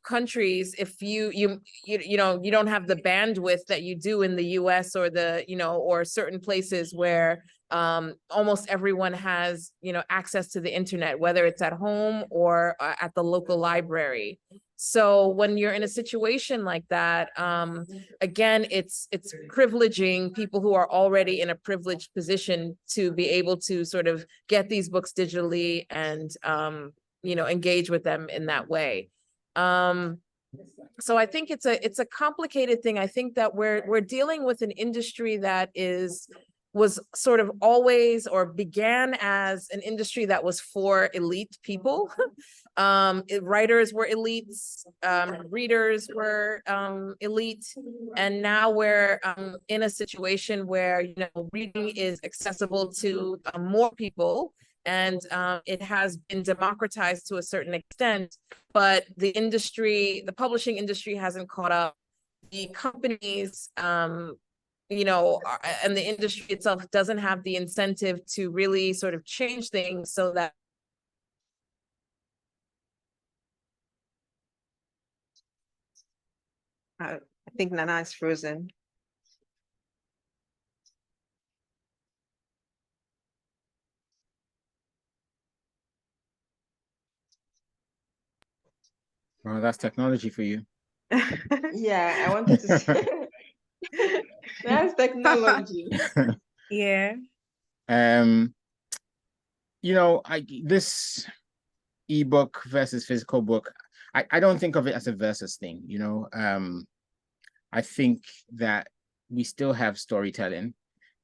countries, if you don't have the bandwidth that you do in the US or or certain places where almost everyone has access to the internet, whether it's at home or at the local library. So when you're in a situation like that, again, it's privileging people who are already in a privileged position to be able to sort of get these books digitally and engage with them in that way. So I think it's a complicated thing. I think that we're dealing with an industry that was sort of always, or began as an industry that was for elite people. Writers were elites, readers were elite, and now we're in a situation where reading is accessible to more people, and it has been democratized to a certain extent, but the publishing industry hasn't caught up. The companies and the industry itself doesn't have the incentive to really sort of change things so that I think Nana is frozen. Well, that's technology for you. Yeah, I wanted to say that's technology. Yeah. This ebook versus physical book, I don't think of it as a versus thing. I think that we still have storytelling.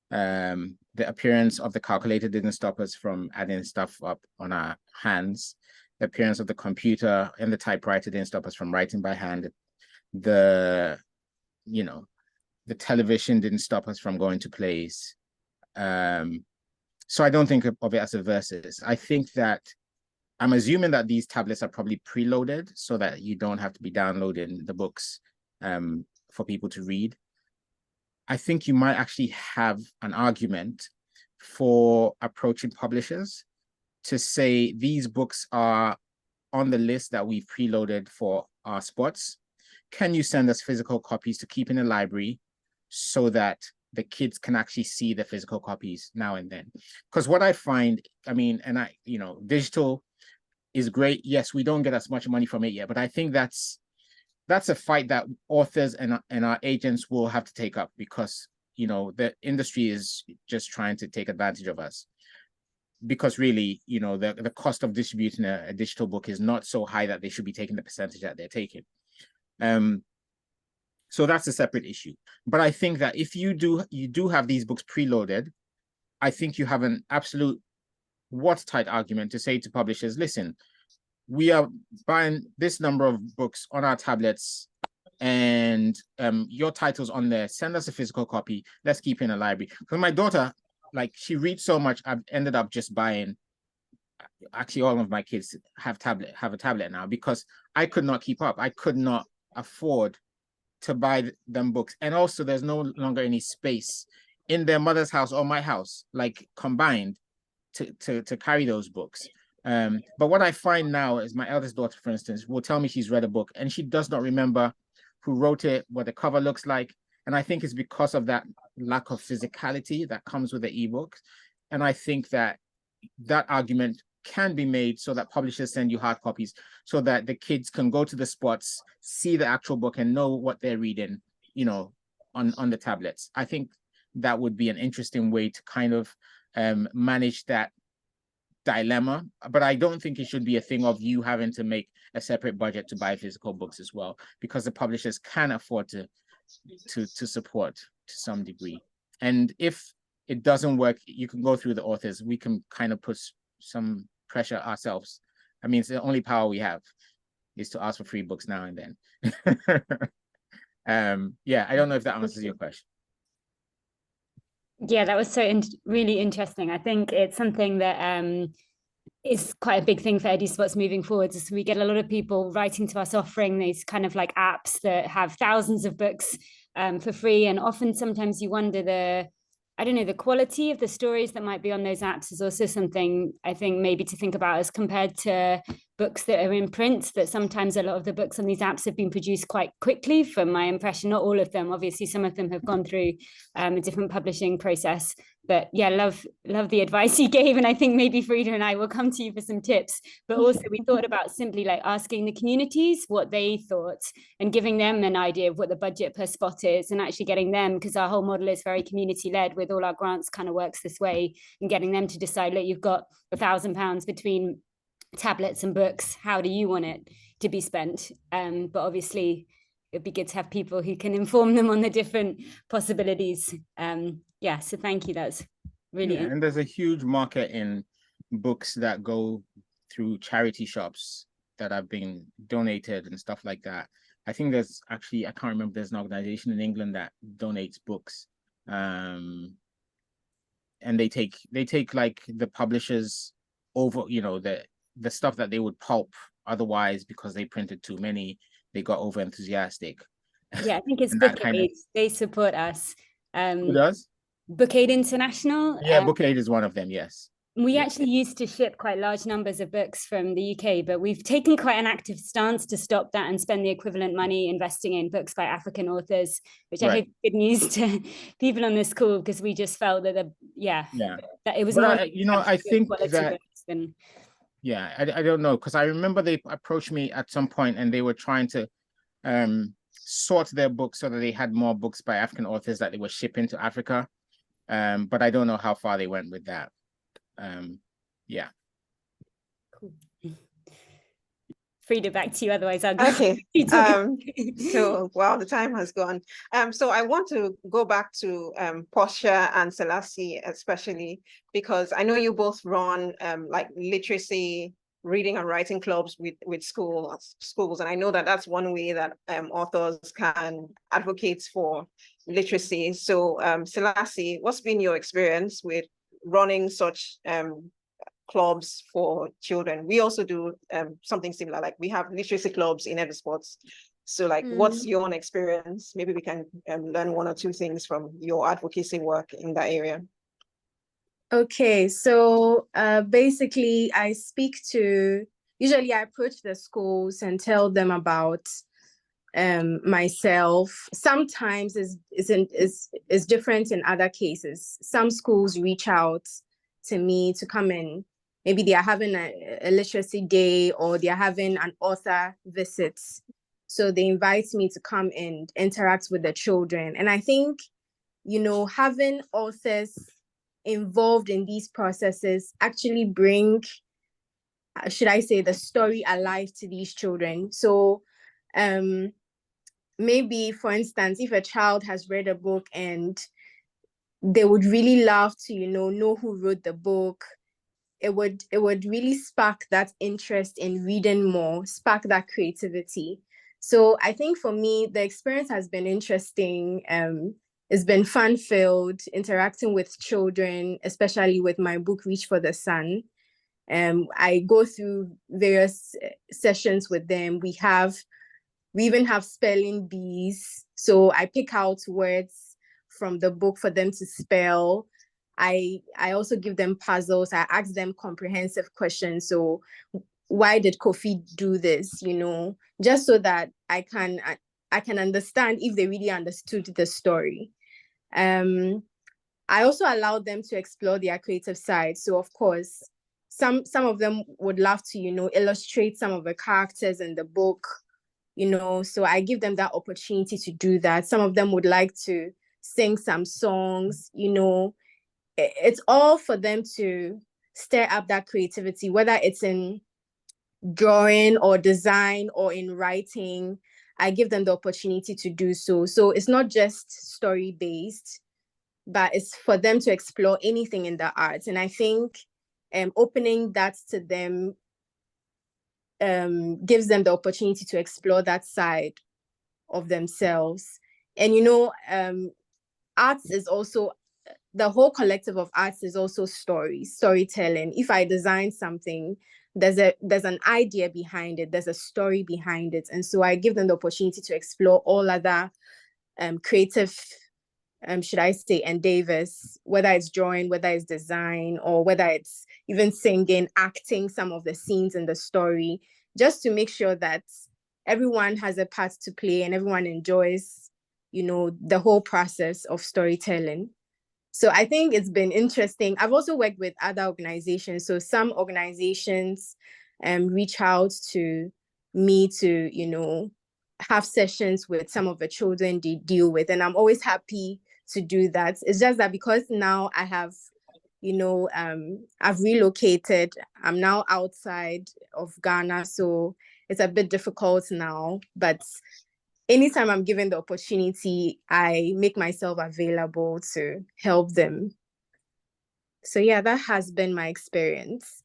The appearance of the calculator didn't stop us from adding stuff up on our hands. The appearance of the computer and the typewriter didn't stop us from writing by hand. The television didn't stop us from going to plays. So I don't think of it as a versus. I think that I'm assuming that these tablets are probably preloaded so that you don't have to be downloading the books for people to read. I think you might actually have an argument for approaching publishers to say these books are on the list that we've preloaded for our spots. Can you send us physical copies to keep in the library so that the kids can actually see the physical copies now and then? Because what I find, digital is great. Yes, we don't get as much money from it yet, but I think that's a fight that authors and our agents will have to take up, because the industry is just trying to take advantage of us. Because really, the cost of distributing a digital book is not so high that they should be taking the percentage that they're taking. So that's a separate issue. But I think that if you do have these books preloaded, I think you have an absolute watertight argument to say to publishers, listen, we are buying this number of books on our tablets, and your title's on there. Send us a physical copy. Let's keep it in a library. Because my daughter, she reads so much, I've ended up just buying. Actually, all of my kids have a tablet now, because I could not keep up. I could not afford to buy them books, and also there's no longer any space in their mother's house or my house, combined, to carry those books. But what I find now is my eldest daughter, for instance, will tell me she's read a book and she does not remember who wrote it, what the cover looks like. And I think it's because of that lack of physicality that comes with the ebook. And I think that argument can be made so that publishers send you hard copies so that the kids can go to the spots, see the actual book, and know what they're reading, on the tablets. I think that would be an interesting way to kind of manage that dilemma. But I don't think it should be a thing of you having to make a separate budget to buy physical books as well, because the publishers can afford to support to some degree. And if it doesn't work, you can go through the authors. We can kind of put some pressure ourselves. I mean, it's the only power we have is to ask for free books now and then. Yeah, I don't know if that answers your question. Yeah, that was really interesting. I think it's something that is quite a big thing for EduSpots moving forward. So we get a lot of people writing to us offering these kind of like apps that have thousands of books for free. And often sometimes you wonder the quality of the stories that might be on those apps is also something I think maybe to think about as compared to books that are in print, that sometimes a lot of the books on these apps have been produced quite quickly from my impression, not all of them. Obviously, some of them have gone through a different publishing process. But yeah, love the advice you gave. And I think maybe Farida and I will come to you for some tips. But also we thought about simply like asking the communities what they thought and giving them an idea of what the budget per spot is, and actually getting them, because our whole model is very community led with all our grants kind of works this way, and getting them to decide, look, you've got £1,000 between tablets and books. How do you want it to be spent? But obviously it'd be good to have people who can inform them on the different possibilities. Yeah, so thank you. That's really and there's a huge market in books that go through charity shops that have been donated and stuff like that. I think there's actually, I can't remember, there's an organization in England that donates books. And they take like the publishers over, you know, the stuff that they would pulp otherwise because they printed too many, they got over enthusiastic. Yeah, I think it's Book Book-Aid. They support us. Who does? Book-Aid International. Yeah, Book-Aid is one of them, yes. We actually used to ship quite large numbers of books from the UK, but we've taken quite an active stance to stop that and spend the equivalent money investing in books by African authors, which I hope is good news to people on this call, because we just felt that that it was more. I think that I don't know, because I remember they approached me at some point and they were trying to sort their books so that they had more books by African authors that they were shipping to Africa. But I don't know how far they went with that. Cool. Farida, back to you, otherwise I'll go. Okay. So the time has gone. So I want to go back to Portia and Selassie, especially because I know you both run like literacy reading and writing clubs with schools, and I know that that's one way that authors can advocate for literacy. So Selassie, what's been your experience with running such clubs for children? We also do something similar, like we have literacy clubs in EduSpots. So like, what's your own experience? Maybe we can learn one or two things from your advocacy work in that area. Okay, so basically usually I approach the schools and tell them about myself. Sometimes is different in other cases. Some schools reach out to me to come in. Maybe they are having a literacy day, or they are having an author visit. So they invite me to come and interact with the children. And I think, having authors involved in these processes actually bring, should I say, the story alive to these children. So maybe, for instance, if a child has read a book and they would really love to, know who wrote the book, it would really spark that interest in reading more, spark that creativity. So I think for me, the experience has been interesting. It's been fun-filled, interacting with children, especially with my book, Reach for the Sun. I go through various sessions with them. We even have spelling bees. So I pick out words from the book for them to spell. I also give them puzzles. I ask them comprehensive questions. So why did Kofi do this? Just so that I can understand if they really understood the story. I also allow them to explore their creative side. So of course, some of them would love to, illustrate some of the characters in the book, so I give them that opportunity to do that. Some of them would like to sing some songs, it's all for them to stir up that creativity, whether it's in drawing or design or in writing. I give them the opportunity to do so. So it's not just story-based, but it's for them to explore anything in the arts. And I think opening that to them gives them the opportunity to explore that side of themselves. And, arts is also the whole collective of arts is also storytelling. If I design something, there's an idea behind it, there's a story behind it. And so I give them the opportunity to explore all other creative, should I say, endeavors, whether it's drawing, whether it's design, or whether it's even singing, acting some of the scenes in the story, just to make sure that everyone has a part to play and everyone enjoys, the whole process of storytelling. So I think it's been interesting. I've also worked with other organizations. So some organizations reach out to me to, have sessions with some of the children they deal with. And I'm always happy to do that. It's just that because now I have, I've relocated. I'm now outside of Ghana. So it's a bit difficult now. But anytime I'm given the opportunity, I make myself available to help them. So yeah, that has been my experience.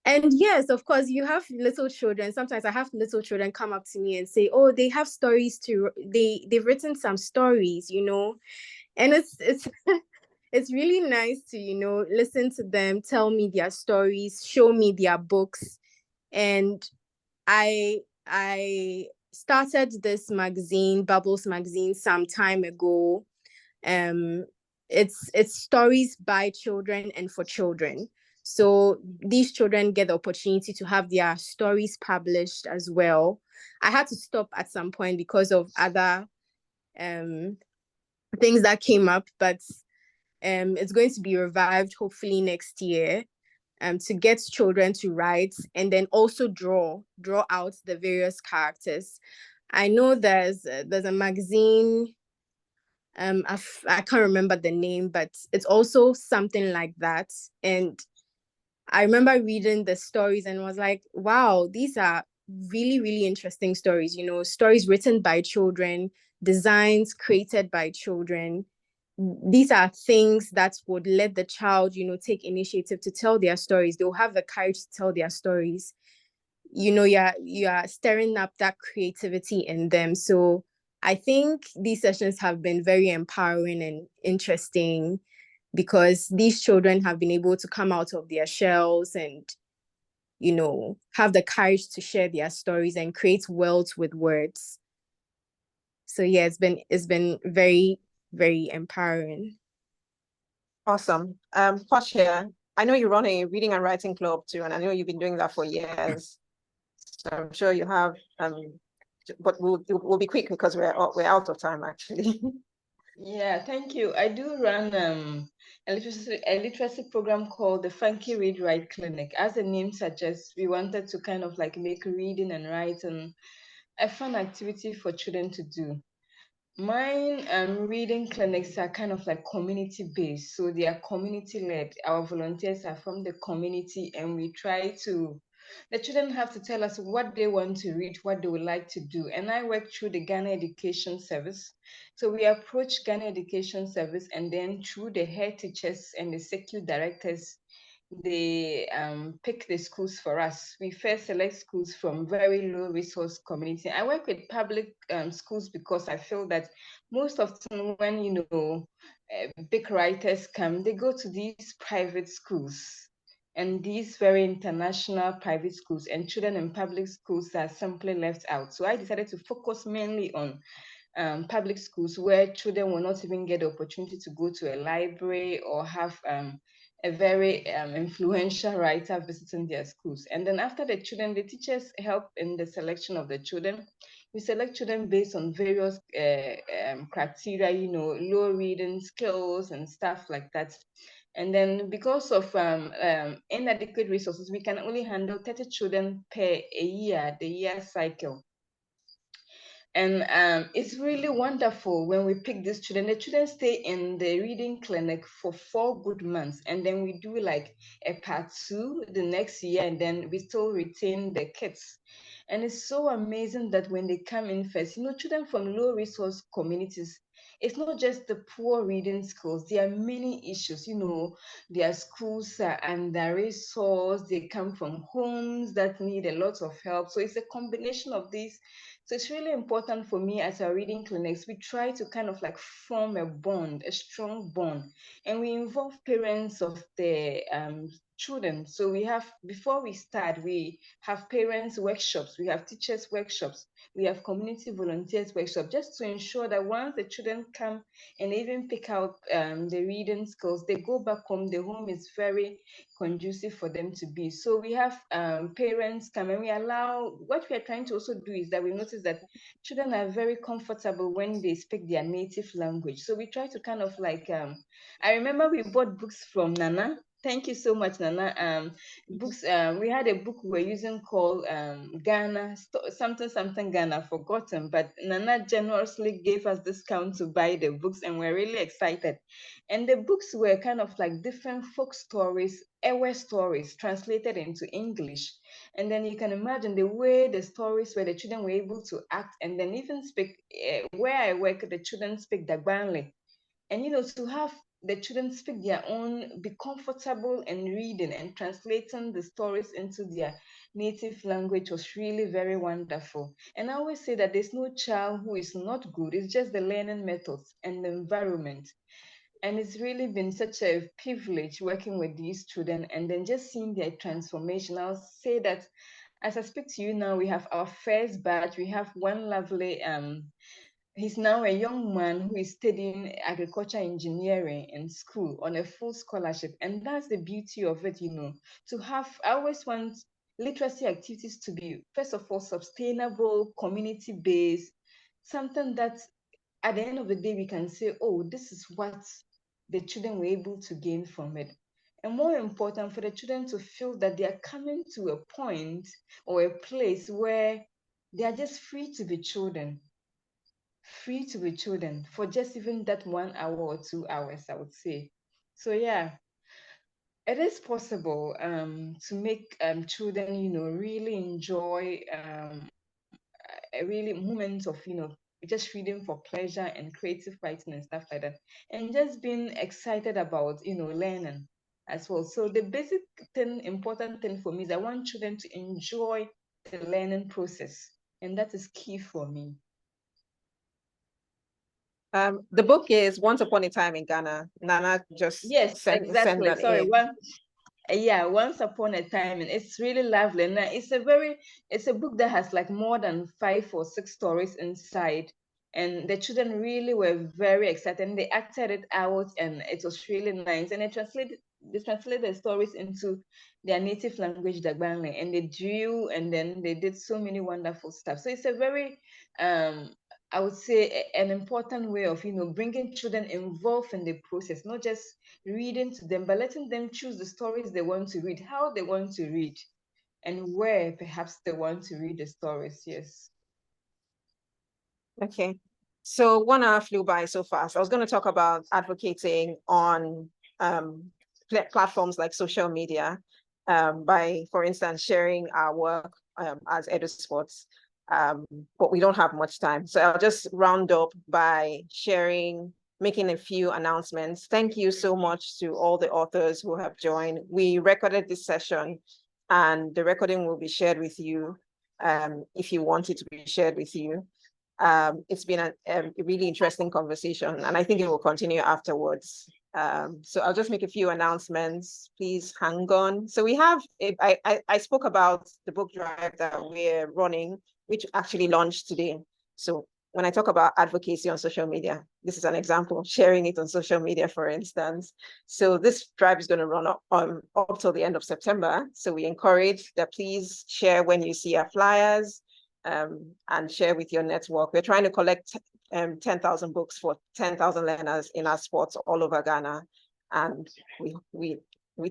And yes, of course, you have little children. Sometimes I have little children come up to me and say, oh, they have stories they've written some stories, and it's it's really nice to, listen to them, tell me their stories, show me their books. And I started this magazine, Bubbles magazine, some time ago. It's stories by children and for children. So these children get the opportunity to have their stories published as well. I had to stop at some point because of other things that came up, but it's going to be revived hopefully next year. To get children to write and then also draw out the various characters. I know there's a magazine, I can't remember the name, but it's also something like that. And I remember reading the stories and was like, wow, these are really, really interesting stories, stories written by children, designs created by children. These are things that would let the child, take initiative to tell their stories. They'll have the courage to tell their stories. You are stirring up that creativity in them. So I think these sessions have been very empowering and interesting because these children have been able to come out of their shells and, have the courage to share their stories and create worlds with words. So yeah, it's been very, very empowering. Awesome. Portia, I know you run a reading and writing club too, and I know you've been doing that for years. So I'm sure you have, but we'll be quick because we're out of time actually. Yeah, thank you. I do run a literacy program called the Funky Read Write Clinic. As the name suggests, we wanted to kind of like make reading and writing a fun activity for children to do. Mine reading clinics are kind of like community based, so they are community led. Our volunteers are from the community, and the children have to tell us what they want to read, what they would like to do. And I work through the Ghana Education Service. So we approach Ghana Education Service, and then through the head teachers and the SECU directors, they pick the schools for us. We first select schools from very low resource community. I work with public schools because I feel that most of the time when big writers come, they go to these private schools and these very international private schools, and children in public schools are simply left out. So I decided to focus mainly on public schools where children will not even get the opportunity to go to a library or have a very influential writer visiting their schools. And then after the children, the teachers help in the selection of the children. We select children based on various criteria, low reading skills and stuff like that. And then because of inadequate resources, we can only handle 30 children per a year, the year cycle. And it's really wonderful when we pick these children. The children stay in the reading clinic for 4 good months. And then we do like a part 2 the next year, and then we still retain the kids. And it's so amazing that when they come in first, children from low resource communities, it's not just the poor reading skills. There are many issues, their schools are under-resourced. They come from homes that need a lot of help. So it's a combination of these So it's really important for me as our reading clinics, we try to kind of like form a bond, a strong bond, and we involve parents of the children. So we have, before we start, we have parents workshops, we have teachers workshops, we have community volunteers workshops, just to ensure that once the children come and even pick out the reading skills, they go back home, the home is very conducive for them to be. So we have parents come, and we allow, what we are trying to also do is that we notice that children are very comfortable when they speak their native language. So we try to kind of like, I remember we bought books from Nana. Thank you so much, Nana. Books, we had a book we were using called Ghana, something Ghana, forgotten, but Nana generously gave us discount to buy the books, and we're really excited. And the books were kind of like different folk stories, Ewe stories translated into English. And then you can imagine the way the stories where the children were able to act and then even speak, where I work, the children speak Dagbanli. And, to have the children speak their own, be comfortable in reading and translating the stories into their native language was really very wonderful. And I always say that there's no child who is not good. It's just the learning methods and the environment. And it's really been such a privilege working with these children and then just seeing their transformation. I'll say that as I speak to you now, we have our first batch. We have one lovely he's now a young man who is studying agriculture engineering in school on a full scholarship. And that's the beauty of it, to have, I always want literacy activities to be, first of all, sustainable, community-based, something that at the end of the day, we can say, oh, this is what the children were able to gain from it. And more important, for the children to feel that they are coming to a point or a place where they are just free to be children for just even that 1 hour or 2 hours, I would say. So yeah, it is possible to make children, really enjoy a really moment of, just reading for pleasure and creative writing and stuff like that, and just being excited about, learning as well. So the basic thing, important thing for me is I want children to enjoy the learning process, and that is key for me. The book is Once Upon a Time in Ghana. Nana just exactly. that Sorry, in. Once Upon a Time, and it's really lovely. And it's a book that has like more than 5 or 6 stories inside, and the children really were very excited. And they acted it out, and it was really nice. And they translated the stories into their native language, Dagbanli, and they drew, and then they did so many wonderful stuff. So it's a very I would say an important way of, bringing children involved in the process, not just reading to them, but letting them choose the stories they want to read, how they want to read, and where perhaps they want to read the stories. Yes. Okay. So 1 hour flew by so fast. I was going to talk about advocating on platforms like social media by, for instance, sharing our work as EduSports. But we don't have much time. So I'll just round up by making a few announcements. Thank you so much to all the authors who have joined. We recorded this session, and the recording will be shared with you if you want it to be shared with you. It's been a really interesting conversation, and I think it will continue afterwards. So I'll just make a few announcements. Please hang on. So we have, I spoke about the book drive that we're running, which actually launched today. So when I talk about advocacy on social media, this is an example, sharing it on social media, for instance. So this drive is going to run up till the end of September. So we encourage that please share when you see our flyers and share with your network. We're trying to collect 10,000 books for 10,000 learners in our sports all over Ghana. And we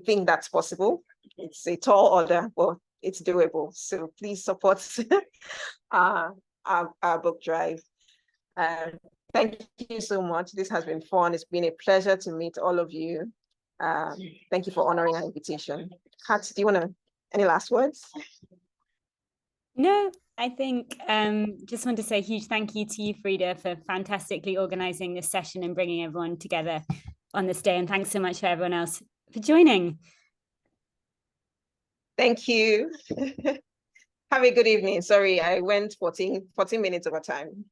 think that's possible. It's a tall order, but it's doable. So please support our book drive. Thank you so much. This has been fun. It's been a pleasure to meet all of you. Thank you for honoring our invitation. Kat, do you want to, any last words? No, I think just want to say a huge thank you to you, Farida, for fantastically organizing this session and bringing everyone together on this day. And thanks so much for everyone else for joining. Thank you. Have a good evening. Sorry, I went 14 minutes over time.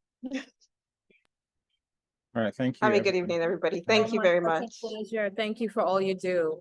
All right, thank you. Have a good evening, everybody. Thank you very much. Pleasure. Thank you for all you do.